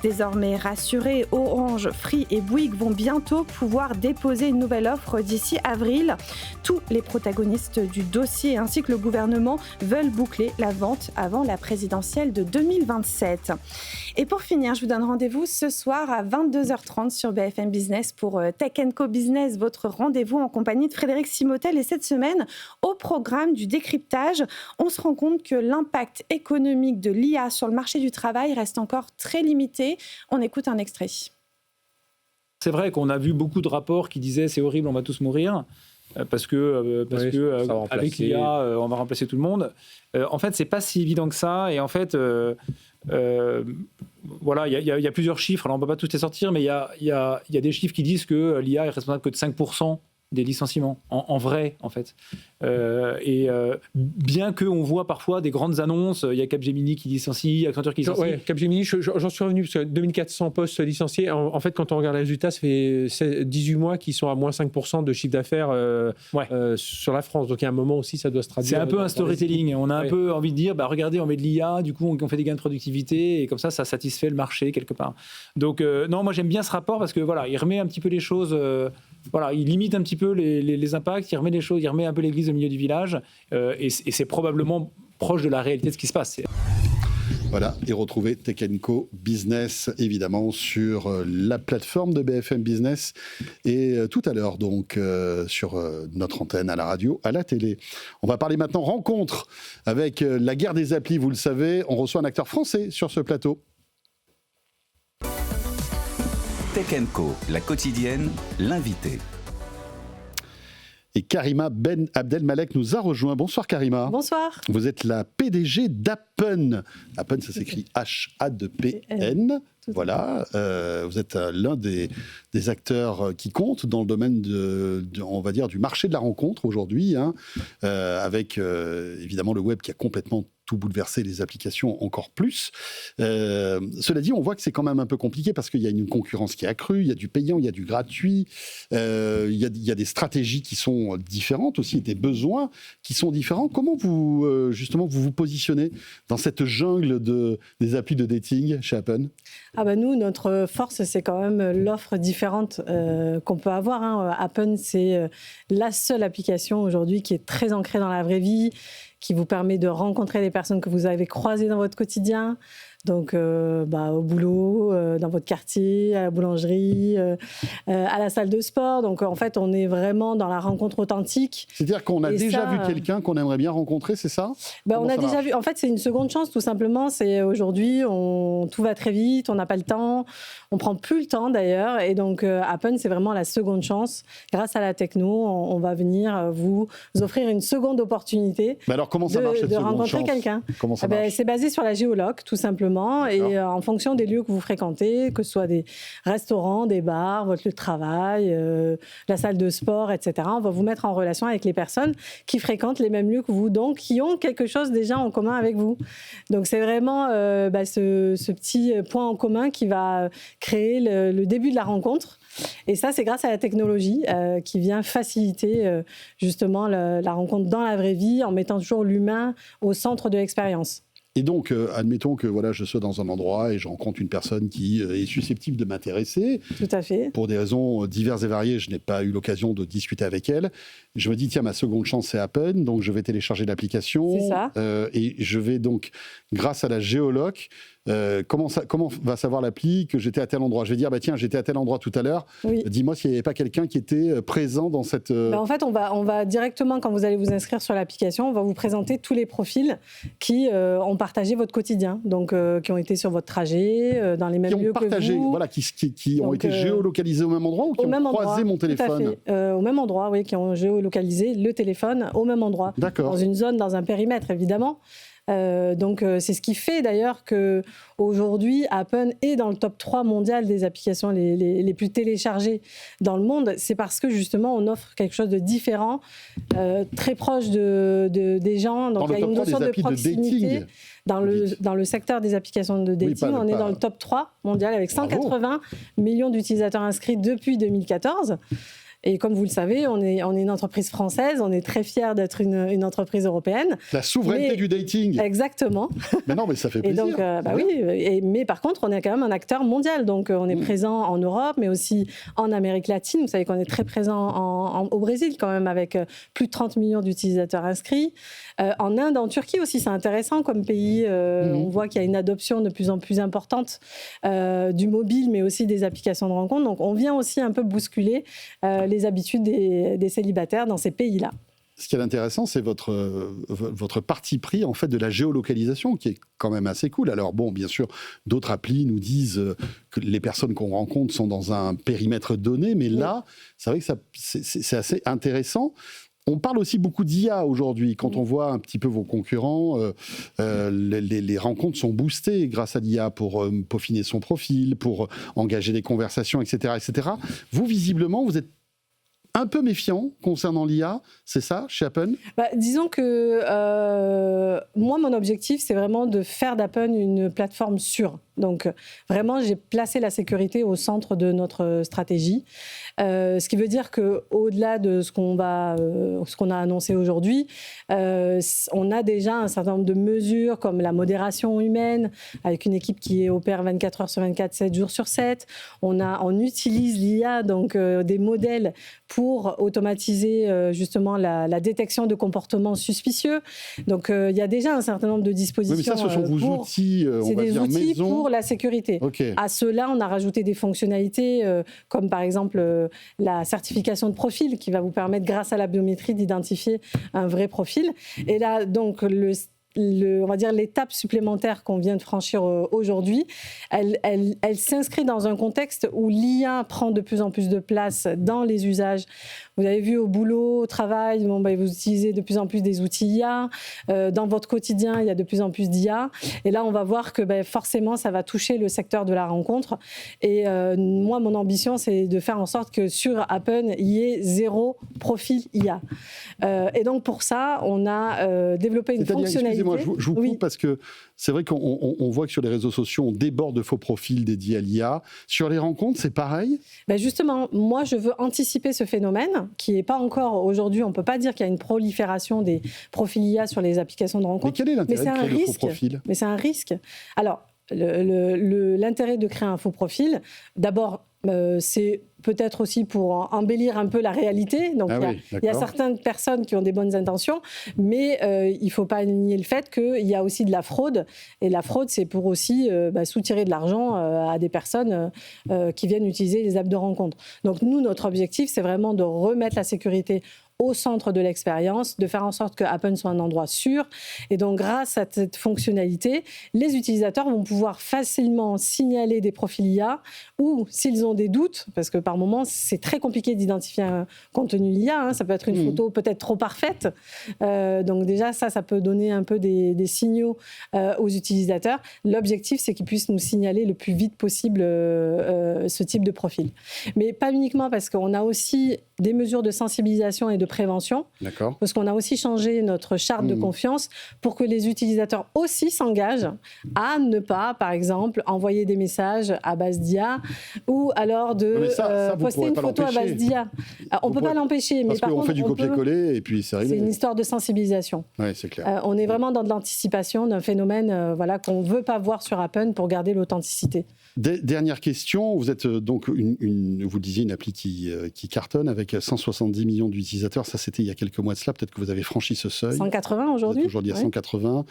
Désormais rassurés, Orange, Free et Bouygues vont bientôt pouvoir déposer une nouvelle offre d'ici avril. Tous les protagonistes du dossier ainsi que le gouvernement veulent boucler la vente avant la présidentielle de 2027. Et pour finir, je vous donne rendez-vous ce soir à 22h30 sur BFM Business pour Tech & Co Business, votre rendez-vous en compagnie de Frédéric Simotel. Et cette semaine, au programme du décryptage, on se rend compte que l'impact économique de l'IA sur le marché du travail reste encore très limité. On écoute un extrait. C'est vrai qu'on a vu beaucoup de rapports qui disaient c'est horrible, on va tous mourir. Parce que avec l'IA, on va remplacer tout le monde. En fait, c'est pas si évident que ça. Et en fait, voilà, il y a plusieurs chiffres. Alors, on ne peut pas tous les sortir, mais il y a des chiffres qui disent que l'IA est responsable que de 5% des licenciements, en vrai, en fait. Bien qu'on voit parfois des grandes annonces, il y a Capgemini qui licencie, Accenture qui licencie. Oui, Capgemini, j'en suis revenu, parce que 2400 postes licenciés, en fait, quand on regarde les résultats, ça fait 18 mois qu'ils sont à moins 5% de chiffre d'affaires sur la France. Donc, il y a un moment aussi, ça doit se traduire. C'est un peu un storytelling. On a un peu envie de dire, regardez, on met de l'IA, du coup, on fait des gains de productivité, et comme ça satisfait le marché, quelque part. Donc, non, moi, j'aime bien ce rapport, parce que, voilà, il remet un petit peu les choses... voilà, il limite un petit peu les impacts, il remet les choses, il remet un peu l'église au milieu du village, et c'est probablement proche de la réalité de ce qui se passe. Voilà, et retrouver Tech & Co Business, évidemment, sur la plateforme de BFM Business, et tout à l'heure, donc, sur notre antenne, à la radio, à la télé. On va parler maintenant rencontre avec la guerre des applis, vous le savez, on reçoit un acteur français sur ce plateau. Tech & Co, la quotidienne, l'invité. Et Karima Ben Abdelmalek nous a rejoint. Bonsoir Karima. Bonsoir. Vous êtes la PDG d'Appen. Appen, ça s'écrit H-A-P-N. Voilà, vous êtes l'un des acteurs qui comptent dans le domaine on va dire, du marché de la rencontre aujourd'hui, avec évidemment le web qui a complètement tout bouleversé, les applications encore plus. Cela dit, on voit que c'est quand même un peu compliqué parce qu'il y a une concurrence qui est accrue, il y a du payant, il y a du gratuit, il y a des stratégies qui sont différentes aussi, des besoins qui sont différents. Comment vous, justement, vous positionnez dans cette jungle des applis de dating chez Appen ? Nous, notre force, c'est quand même l'offre différente qu'on peut avoir. Appen, c'est la seule application aujourd'hui qui est très ancrée dans la vraie vie, qui vous permet de rencontrer les personnes que vous avez croisées dans votre quotidien. Donc, au boulot, dans votre quartier, à la boulangerie, à la salle de sport. Donc, en fait, on est vraiment dans la rencontre authentique. C'est-à-dire qu'on a déjà vu quelqu'un qu'on aimerait bien rencontrer, c'est ça ? On a déjà vu. En fait, c'est une seconde chance, tout simplement. C'est aujourd'hui, tout va très vite, on n'a pas le temps, on prend plus le temps d'ailleurs. Et donc, Appen, c'est vraiment la seconde chance. Grâce à la techno, on va venir vous offrir une seconde opportunité. Mais alors, comment ça marche cette seconde rencontrer chance ? quelqu'un. Comment ça marche ? C'est basé sur la géoloc, tout simplement. Et en fonction des lieux que vous fréquentez, que ce soit des restaurants, des bars, votre lieu de travail, la salle de sport, etc., on va vous mettre en relation avec les personnes qui fréquentent les mêmes lieux que vous, donc qui ont quelque chose déjà en commun avec vous. Donc c'est vraiment ce petit point en commun qui va créer le début de la rencontre. Et ça, c'est grâce à la technologie qui vient faciliter justement la rencontre dans la vraie vie en mettant toujours l'humain au centre de l'expérience. Et donc, admettons que voilà, je sois dans un endroit et je rencontre une personne qui est susceptible de m'intéresser. Tout à fait. Pour des raisons diverses et variées, je n'ai pas eu l'occasion de discuter avec elle. Je me dis, tiens, ma seconde chance, c'est Happen, donc je vais télécharger l'application. C'est ça. Et je vais donc, grâce à la géoloc, comment va savoir l'appli que j'étais à tel endroit? Je vais dire, tiens, j'étais à tel endroit tout à l'heure. Oui. Dis-moi s'il n'y avait pas quelqu'un qui était présent dans cette... En fait, on va directement, quand vous allez vous inscrire sur l'application, on va vous présenter tous les profils qui ont partagé votre quotidien, donc qui ont été sur votre trajet, dans les mêmes lieux que vous. Voilà, qui ont été géolocalisés au même endroit ou qui ont croisé mon téléphone? Tout à fait. Au même endroit, oui, qui ont géolocalisé le téléphone au même endroit. D'accord. Dans une zone, dans un périmètre, évidemment. Donc c'est ce qui fait d'ailleurs qu'aujourd'hui Happen est dans le top 3 mondial des applications les plus téléchargées dans le monde. C'est parce que justement on offre quelque chose de différent, très proche des gens. Donc il y a une notion de proximité. Dans le secteur des applications de dating, on est dans le top 3 mondial avec 180 millions d'utilisateurs inscrits depuis 2014. Et comme vous le savez, on est une entreprise française, on est très fiers d'être une entreprise européenne. La souveraineté du dating. Exactement. Mais non, mais ça fait plaisir. Et donc, oui. Mais par contre, on est quand même un acteur mondial. Donc, on est présent en Europe, mais aussi en Amérique latine. Vous savez qu'on est très présent au Brésil quand même, avec plus de 30 millions d'utilisateurs inscrits. En Inde, en Turquie aussi, c'est intéressant comme pays. On voit qu'il y a une adoption de plus en plus importante du mobile, mais aussi des applications de rencontre. Donc, on vient aussi un peu bousculer les habitudes des célibataires dans ces pays-là. Ce qui est intéressant, c'est votre parti pris en fait de la géolocalisation, qui est quand même assez cool. Alors bon, bien sûr, d'autres applis nous disent que les personnes qu'on rencontre sont dans un périmètre donné, mais là, c'est vrai que c'est assez intéressant. On parle aussi beaucoup d'IA aujourd'hui. Quand on voit un petit peu vos concurrents, les rencontres sont boostées grâce à l'IA pour peaufiner son profil, pour engager des conversations, etc., etc. Vous, visiblement, vous êtes un peu méfiant concernant l'IA, c'est ça, chez Happen? Disons que moi, mon objectif, c'est vraiment de faire d'Happen une plateforme sûre. Donc, vraiment, j'ai placé la sécurité au centre de notre stratégie. Ce qui veut dire qu'au-delà de ce qu'on a annoncé aujourd'hui, on a déjà un certain nombre de mesures comme la modération humaine, avec une équipe qui opère 24 heures sur 24, 7 jours sur 7. On utilise l'IA, donc des modèles pour automatiser justement la détection de comportements suspicieux. Donc, il y a déjà un certain nombre de dispositions. Oui, mais ça, ce sont vos outils, on va dire, maison. Pour la sécurité. Okay. À cela, on a rajouté des fonctionnalités comme par exemple la certification de profil qui va vous permettre, grâce à la biométrie, d'identifier un vrai profil. Et là, donc, on va dire l'étape supplémentaire qu'on vient de franchir aujourd'hui, elle s'inscrit dans un contexte où l'IA prend de plus en plus de place dans les usages. Vous avez vu au boulot, au travail, vous utilisez de plus en plus des outils IA. Dans votre quotidien, il y a de plus en plus d'IA. Et là, on va voir que forcément, ça va toucher le secteur de la rencontre. Et moi, mon ambition, c'est de faire en sorte que sur Happen, il y ait 0 profil IA. Et donc, pour ça, on a développé une fonctionnalité. Excusez-moi, je vous coupe parce que c'est vrai qu'on voit que sur les réseaux sociaux, on déborde de faux profils dédiés à l'IA. Sur les rencontres, c'est pareil? Justement, moi, je veux anticiper ce phénomène qui n'est pas encore aujourd'hui, on ne peut pas dire qu'il y a une prolifération des profils IA sur les applications de rencontres. Mais quel est l'intérêt de créer de faux profils? Mais c'est un risque. Alors, l'intérêt de créer un faux profil, d'abord, c'est peut-être aussi pour embellir un peu la réalité. Donc, il y a certaines personnes qui ont des bonnes intentions, mais il ne faut pas nier le fait qu'il y a aussi de la fraude. Et la fraude, c'est pour aussi soutirer de l'argent à des personnes qui viennent utiliser les apps de rencontre. Donc, nous, notre objectif, c'est vraiment de remettre la sécurité au centre de l'expérience, de faire en sorte que Happen soit un endroit sûr. Et donc, grâce à cette fonctionnalité, les utilisateurs vont pouvoir facilement signaler des profils IA ou, s'ils ont des doutes, parce que par moment, c'est très compliqué d'identifier un contenu IA, ça peut être une photo peut-être trop parfaite. Donc déjà, ça peut donner un peu des signaux aux utilisateurs. L'objectif, c'est qu'ils puissent nous signaler le plus vite possible ce type de profil. Mais pas uniquement, parce qu'on a aussi des mesures de sensibilisation et de prévention. D'accord. Parce qu'on a aussi changé notre charte de confiance pour que les utilisateurs aussi s'engagent à ne pas, par exemple, envoyer des messages à base d'IA ou alors de poster une photo à base d'IA. On ne peut pas l'empêcher. Parce qu'on fait du copier-coller et puis c'est réglé. C'est une histoire de sensibilisation. Oui, c'est clair. On est vraiment dans de l'anticipation d'un phénomène qu'on ne veut pas voir sur Appen pour garder l'authenticité. Dernière question, vous êtes donc vous disiez une appli qui cartonne avec 170 millions d'utilisateurs, ça c'était il y a quelques mois de cela, peut-être que vous avez franchi ce seuil. 180 aujourd'hui. Aujourd'hui à 180,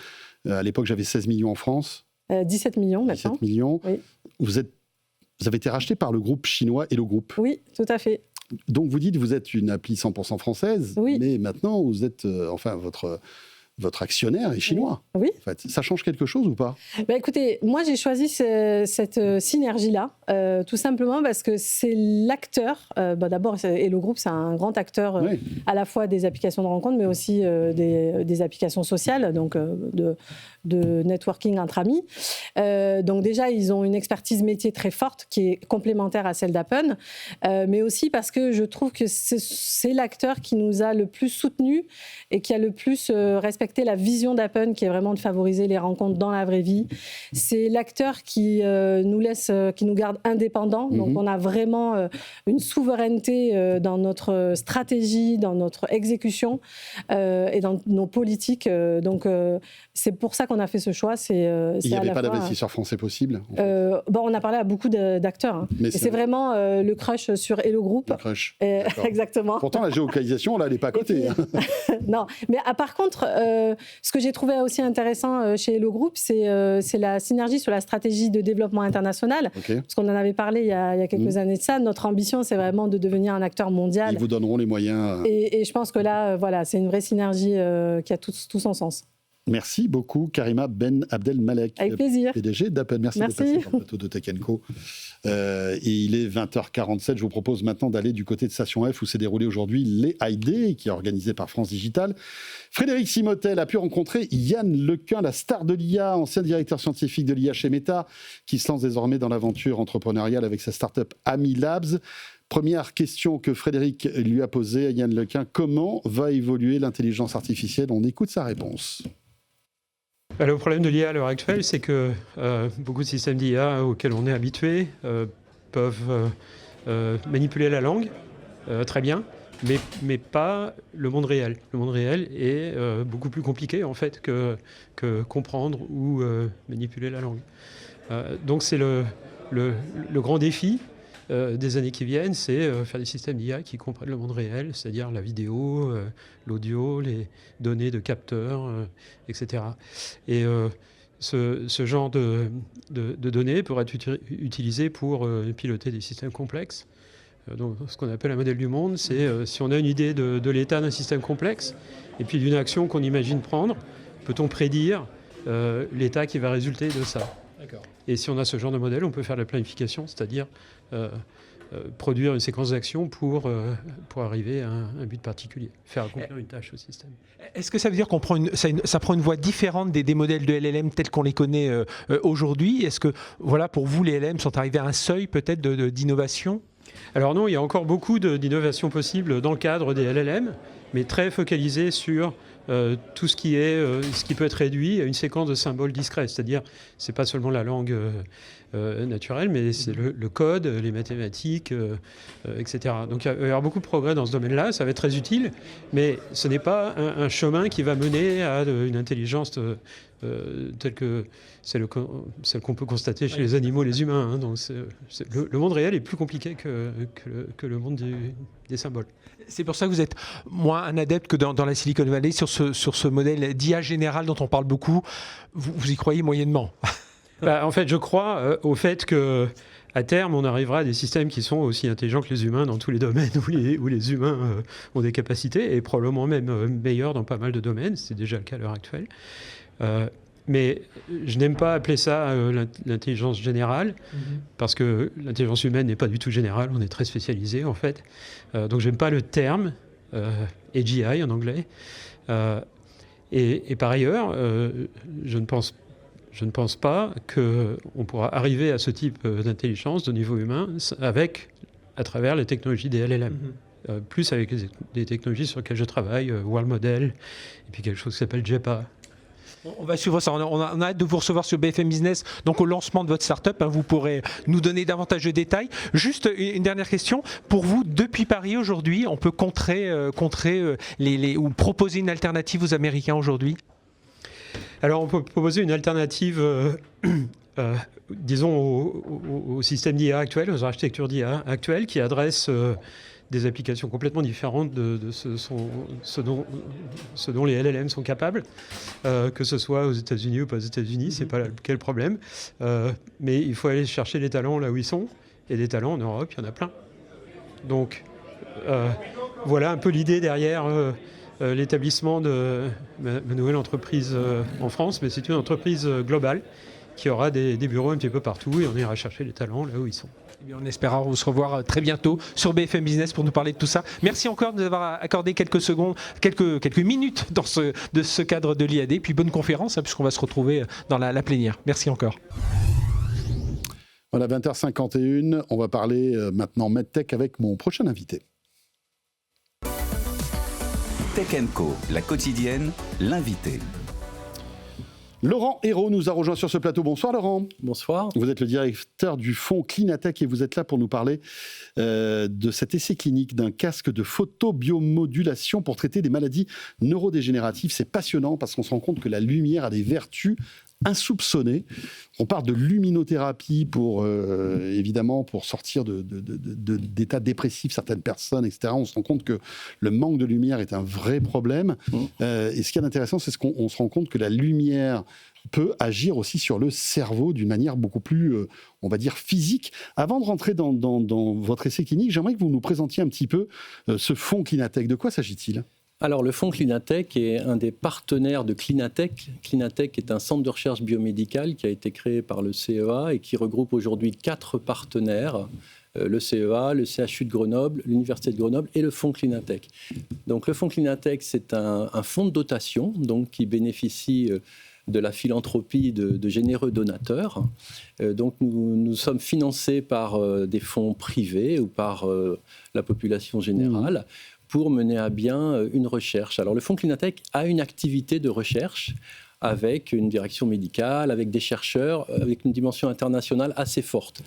à l'époque j'avais 16 millions en France. 17 millions maintenant. 17 millions. Oui. Vous avez été racheté par le groupe chinois Hello Group. Oui, tout à fait. Donc vous dites que vous êtes une appli 100% française, mais maintenant vous êtes, votre actionnaire est chinois. Oui. En fait, ça change quelque chose ou pas ? Écoutez, moi j'ai choisi cette synergie-là, tout simplement parce que c'est l'acteur. D'abord, Hello Group, c'est un grand acteur à la fois des applications de rencontre, mais aussi des applications sociales, donc de networking entre amis. Donc déjà, ils ont une expertise métier très forte qui est complémentaire à celle d'Appen, mais aussi parce que je trouve que c'est l'acteur qui nous a le plus soutenus et qui a le plus respecté la vision d'Appen, qui est vraiment de favoriser les rencontres dans la vraie vie. C'est l'acteur qui nous garde indépendants. Donc on a vraiment une souveraineté dans notre stratégie, dans notre exécution et dans nos politiques. Donc c'est pour ça qu'on a fait ce choix. Il n'y avait pas d'investisseurs français possible on a parlé à beaucoup d'acteurs. Hein. Et c'est vraiment le crush sur Hello Group. Le crush. Exactement. Pourtant, la géolocalisation, là, elle n'est pas à côté. Non, mais par contre, ce que j'ai trouvé aussi intéressant chez Hello Group, c'est la synergie sur la stratégie de développement international. Parce qu'on en avait parlé il y a quelques années de ça. Notre ambition, c'est vraiment de devenir un acteur mondial. Ils vous donneront les moyens. Et je pense que là, c'est une vraie synergie qui a tout son sens. Merci beaucoup, Karima Ben Abdelmalek. Avec plaisir. PDG d'Appen. Merci de passer sur le plateau de Tech & Co. Et il est 20h47. Je vous propose maintenant d'aller du côté de Station F où s'est déroulé aujourd'hui les ID, qui est organisé par France Digital. Frédéric Simotel a pu rencontrer Yann Lequin, la star de l'IA, ancien directeur scientifique de l'IA chez Meta, qui se lance désormais dans l'aventure entrepreneuriale avec sa start-up Ami Labs. Première question que Frédéric lui a posée à Yann Lequin, comment va évoluer l'intelligence artificielle ? On écoute sa réponse. Le problème de l'IA à l'heure actuelle, c'est que beaucoup de systèmes d'IA auxquels on est habitué peuvent manipuler la langue très bien, mais pas le monde réel. Le monde réel est beaucoup plus compliqué en fait que comprendre ou manipuler la langue. Donc c'est le grand défi des années qui viennent, c'est faire des systèmes d'IA qui comprennent le monde réel, c'est-à-dire la vidéo, l'audio, les données de capteurs, etc. Et ce genre de données pourrait être utilisé pour piloter des systèmes complexes. Donc, ce qu'on appelle un modèle du monde, c'est si on a une idée de l'état d'un système complexe, et puis d'une action qu'on imagine prendre, peut-on prédire l'état qui va résulter de ça. Et si on a ce genre de modèle, on peut faire de la planification, c'est-à-dire produire une séquence d'actions pour arriver à un but particulier, faire accomplir une tâche au système. Est-ce que ça veut dire qu'on ça prend une voie différente des modèles de LLM tels qu'on les connaît aujourd'hui ? Est-ce que, pour vous, les LLM sont arrivés à un seuil peut-être d'innovation ? Alors non, il y a encore beaucoup d'innovations possibles dans le cadre des LLM, mais très focalisées sur tout ce qui peut être réduit à une séquence de symboles discrets. C'est-à-dire, c'est pas seulement la langue naturelle, mais c'est le code, les mathématiques, etc. Donc il va y avoir beaucoup de progrès dans ce domaine-là, ça va être très utile, mais ce n'est pas un chemin qui va mener à une intelligence telle que celle qu'on peut constater chez les animaux, les humains. Hein. Donc le monde réel est plus compliqué que le monde des symboles. C'est pour ça que vous êtes moins un adepte que dans la Silicon Valley sur ce modèle d'IA général dont on parle beaucoup. Vous y croyez moyennement. En fait, je crois au fait qu'à terme, on arrivera à des systèmes qui sont aussi intelligents que les humains dans tous les domaines où les humains ont des capacités, et probablement même meilleurs dans pas mal de domaines. C'est déjà le cas à l'heure actuelle. Mais je n'aime pas appeler ça l'intelligence générale, parce que l'intelligence humaine n'est pas du tout générale, on est très spécialisé en fait. Donc j'aime pas le terme, AGI en anglais. Et par ailleurs, je ne pense pas qu'on pourra arriver à ce type d'intelligence de niveau humain à travers les technologies des LLM. plus avec des technologies sur lesquelles je travaille, World Model, et puis quelque chose qui s'appelle JEPA. On va suivre ça. On a hâte de vous recevoir sur BFM Business, donc au lancement de votre start-up. Vous pourrez nous donner davantage de détails. Juste une dernière question. Pour vous, depuis Paris aujourd'hui, on peut contrer ou proposer une alternative aux Américains aujourd'hui ? Alors, on peut proposer une alternative, disons, au système d'IA actuel, aux architectures d'IA actuelles, qui adressent des applications complètement différentes de ce dont les LLM sont capables, que ce soit aux États-Unis ou pas aux États-Unis, c'est pas quel problème. Mais il faut aller chercher les talents là où ils sont, et des talents en Europe, il y en a plein. Donc, voilà un peu l'idée derrière l'établissement de ma nouvelle entreprise en France, mais c'est une entreprise globale qui aura des bureaux un petit peu partout, et on ira chercher les talents là où ils sont. Eh bien, on espérera vous revoir très bientôt sur BFM Business pour nous parler de tout ça. Merci encore de nous avoir accordé quelques secondes, quelques minutes de ce cadre de l'IAD. Puis bonne conférence, puisqu'on va se retrouver dans la plénière. Merci encore. Voilà, 20h51. On va parler maintenant MedTech avec mon prochain invité. Tech & Co, la quotidienne, l'invité. Laurent Hérault nous a rejoint sur ce plateau. Bonsoir Laurent. Bonsoir. Vous êtes le directeur du fonds Clinatech et vous êtes là pour nous parler de cet essai clinique d'un casque de photobiomodulation pour traiter des maladies neurodégénératives. C'est passionnant parce qu'on se rend compte que la lumière a des vertus insoupçonnées. On parle de luminothérapie pour, évidemment, pour sortir d'états dépressifs certaines personnes, etc. On se rend compte que le manque de lumière est un vrai problème. Et ce qui est intéressant, c'est qu'on se rend compte que la lumière peut agir aussi sur le cerveau d'une manière beaucoup plus, on va dire, physique. Avant de rentrer dans votre essai clinique, j'aimerais que vous nous présentiez un petit peu ce fonds Clinatech. De quoi s'agit-il ? Alors, le fonds Clinatech est un des partenaires de Clinatech. Clinatech est un centre de recherche biomédicale qui a été créé par le CEA et qui regroupe aujourd'hui 4 partenaires. Le CEA, le CHU de Grenoble, l'Université de Grenoble et le fonds Clinatech. Donc, le fonds Clinatech, c'est un fonds de dotation donc, qui bénéficie de la philanthropie de généreux donateurs. Donc nous sommes financés par des fonds privés ou par la population générale pour mener à bien une recherche. Alors le fonds Clinatech a une activité de recherche avec une direction médicale, avec des chercheurs, avec une dimension internationale assez forte.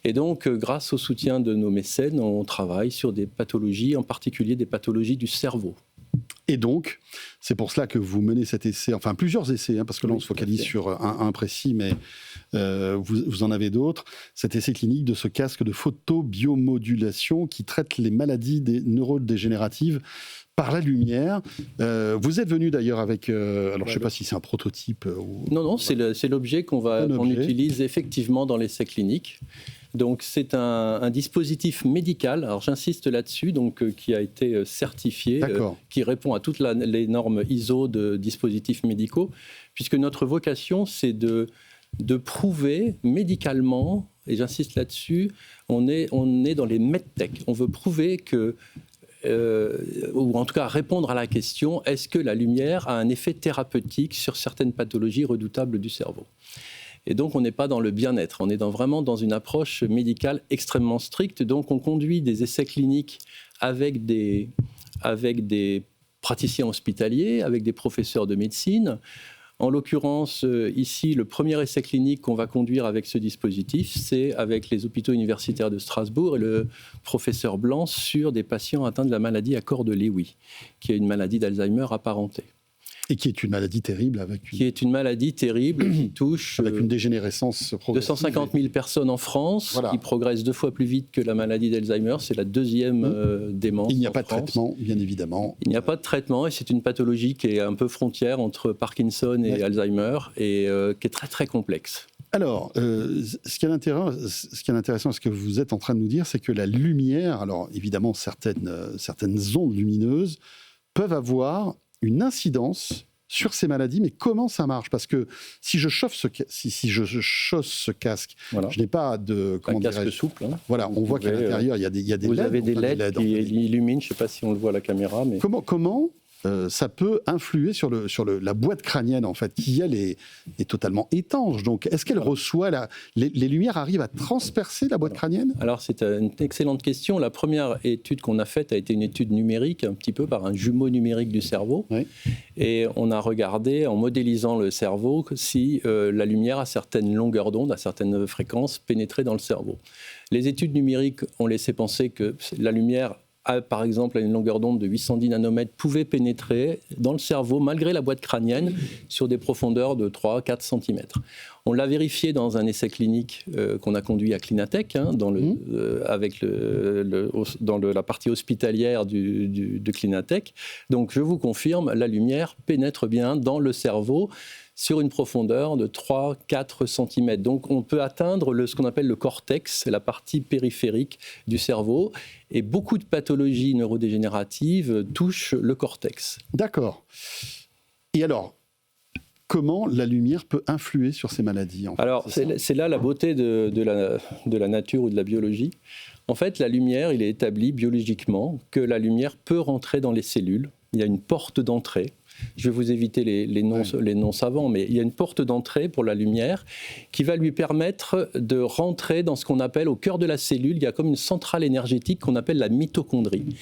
Et donc, grâce au soutien de nos mécènes, on travaille sur des pathologies, en particulier des pathologies du cerveau. Et donc, c'est pour cela que vous menez cet essai, enfin plusieurs essais, parce que là on se focalise sur un précis, mais vous en avez d'autres, cet essai clinique de ce casque de photobiomodulation qui traite les maladies neurodégénératives par la lumière. Vous êtes venu d'ailleurs avec, alors je ne sais pas si c'est un prototype ou... Non, c'est l'objet qu'on utilise effectivement dans l'essai clinique. Donc c'est un dispositif médical, alors j'insiste là-dessus, donc qui a été certifié, qui répond à toutes les normes ISO de dispositifs médicaux, puisque notre vocation c'est de prouver médicalement, et j'insiste là-dessus, on est dans les medtech, on veut prouver que ou en tout cas répondre à la question, est-ce que la lumière a un effet thérapeutique sur certaines pathologies redoutables du cerveau ? Et donc, on n'est pas dans le bien-être, on est vraiment dans une approche médicale extrêmement stricte. Donc, on conduit des essais cliniques avec des praticiens hospitaliers, avec des professeurs de médecine. En l'occurrence, ici, le premier essai clinique qu'on va conduire avec ce dispositif, c'est avec les hôpitaux universitaires de Strasbourg et le professeur Blanc sur des patients atteints de la maladie à corps de Lewy, qui est une maladie d'Alzheimer apparentée. Et qui est une maladie terrible qui touche avec une dégénérescence progressive. 250 000 personnes en France, qui progresse 2 fois plus vite que la maladie d'Alzheimer. C'est la deuxième démence. Il n'y a pas de traitement, bien évidemment. Il n'y a pas de traitement et c'est une pathologie qui est un peu frontière entre Parkinson et Alzheimer et qui est très très complexe. Alors, ce qui est intéressant, ce que vous êtes en train de nous dire, c'est que la lumière, alors évidemment certaines ondes lumineuses peuvent avoir une incidence sur ces maladies, mais comment ça marche ? Parce que si je chausse ce casque, je n'ai pas de... Un casque souple. Hein. Voilà, on voit qu'à l'intérieur, il y a des LED. Vous avez des LED qui illuminent, je ne sais pas si on le voit à la caméra. Mais... Comment ça peut influer sur la boîte crânienne, en fait, qui, elle, est totalement étanche. Donc, est-ce qu'elle reçoit les lumières arrivent à transpercer la boîte crânienne ? Alors, c'est une excellente question. La première étude qu'on a faite a été une étude numérique, un petit peu par un jumeau numérique du cerveau. Oui. Et on a regardé, en modélisant le cerveau, si la lumière, à certaines longueurs d'onde, à certaines fréquences, pénétrait dans le cerveau. Les études numériques ont laissé penser que la lumière, par exemple, à une longueur d'onde de 810 nanomètres, pouvait pénétrer dans le cerveau, malgré la boîte crânienne, sur des profondeurs de 3-4 cm. On l'a vérifié dans un essai clinique qu'on a conduit à Clinatech, dans la partie hospitalière de Clinatech. Donc, je vous confirme, la lumière pénètre bien dans le cerveau, sur une profondeur de 3-4 cm. Donc on peut atteindre ce qu'on appelle le cortex, la partie périphérique du cerveau, et beaucoup de pathologies neurodégénératives touchent le cortex. D'accord. Et alors, comment la lumière peut influer sur ces maladies, en fait ? Alors c'est là la beauté de la nature ou de la biologie. En fait, la lumière, il est établi biologiquement que la lumière peut rentrer dans les cellules. Il y a une porte d'entrée. Je vais vous éviter les noms savants, mais il y a une porte d'entrée pour la lumière qui va lui permettre de rentrer dans ce qu'on appelle au cœur de la cellule. Il y a comme une centrale énergétique qu'on appelle la mitochondrie.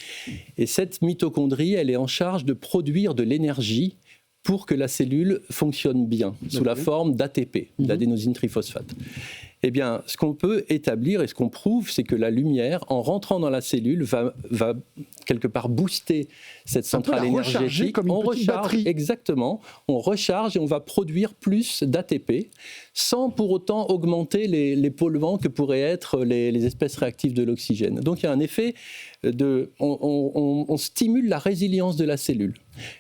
Et cette mitochondrie, elle est en charge de produire de l'énergie pour que la cellule fonctionne bien, sous la forme d'ATP, d'adénosine triphosphate. Eh bien, ce qu'on peut établir et ce qu'on prouve, c'est que la lumière, en rentrant dans la cellule, va quelque part booster cette centrale énergétique. Comme une petite batterie. Exactement. On recharge et on va produire plus d'ATP sans pour autant augmenter les polluants que pourraient être les espèces réactives de l'oxygène. Donc, il y a un effet on stimule la résilience de la cellule.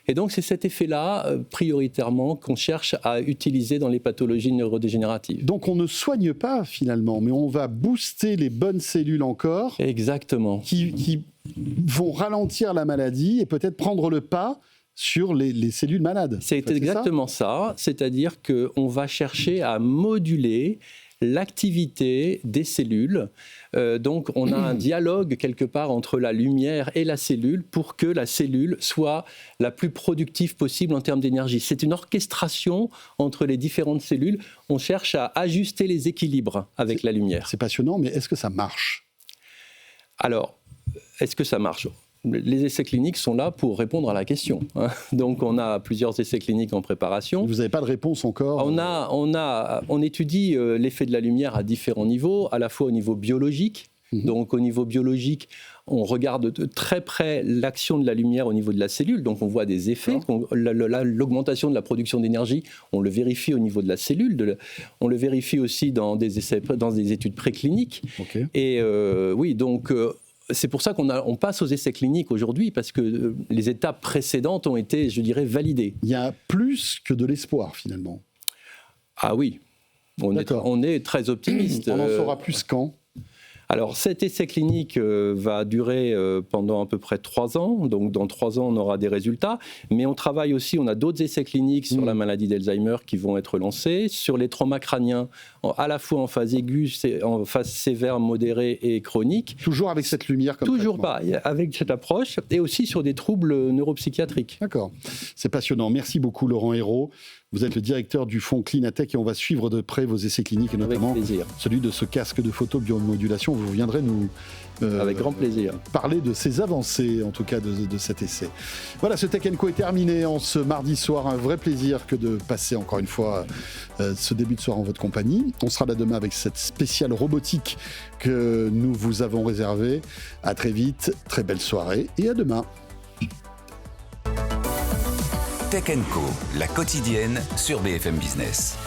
Et donc, c'est cet effet-là, prioritairement, qu'on cherche à utiliser dans les pathologies neurodégénératives. Donc, on ne soigne pas, finalement, mais on va booster les bonnes cellules encore. Exactement. Qui vont ralentir la maladie et peut-être prendre le pas sur les cellules malades. C'est exactement ça. C'est-à-dire qu'on va chercher à moduler l'activité des cellules. Donc, on a un dialogue quelque part entre la lumière et la cellule pour que la cellule soit la plus productive possible en termes d'énergie. C'est une orchestration entre les différentes cellules. On cherche à ajuster les équilibres avec la lumière. C'est passionnant, mais est-ce que ça marche ? Alors, est-ce que ça marche ? Les essais cliniques sont là pour répondre à la question. Donc, on a plusieurs essais cliniques en préparation. Vous n'avez pas de réponse encore ? On étudie l'effet de la lumière à différents niveaux, à la fois au niveau biologique. Donc, au niveau biologique, on regarde de très près l'action de la lumière au niveau de la cellule. Donc, on voit des effets. L'augmentation de la production d'énergie, on le vérifie au niveau de la cellule. On le vérifie aussi dans des études précliniques. Okay. Et oui, donc... c'est pour ça qu'on passe aux essais cliniques aujourd'hui, parce que les étapes précédentes ont été, je dirais, validées. Il y a plus que de l'espoir, finalement. Ah oui, on est très optimiste. On en saura plus quand ? Alors, cet essai clinique va durer pendant à peu près 3 ans. Donc, dans 3 ans, on aura des résultats. Mais on travaille aussi, on a d'autres essais cliniques sur la maladie d'Alzheimer qui vont être lancés, sur les traumas crâniens, à la fois en phase aiguë, en phase sévère, modérée et chronique. Toujours avec cette lumière comme Toujours pareil, avec cette approche, et aussi sur des troubles neuropsychiatriques. D'accord. C'est passionnant. Merci beaucoup, Laurent Hérault. Vous êtes le directeur du fonds Clinatech et on va suivre de près vos essais cliniques et notamment celui de ce casque de photobiomodulation. Vous viendrez nous avec grand plaisir parler de ces avancées, en tout cas de cet essai. Voilà, ce Tech & Co est terminé en ce mardi soir. Un vrai plaisir que de passer encore une fois ce début de soir en votre compagnie. On sera là demain avec cette spéciale robotique que nous vous avons réservée. À très vite, très belle soirée et à demain. Tech & Co, la quotidienne sur BFM Business.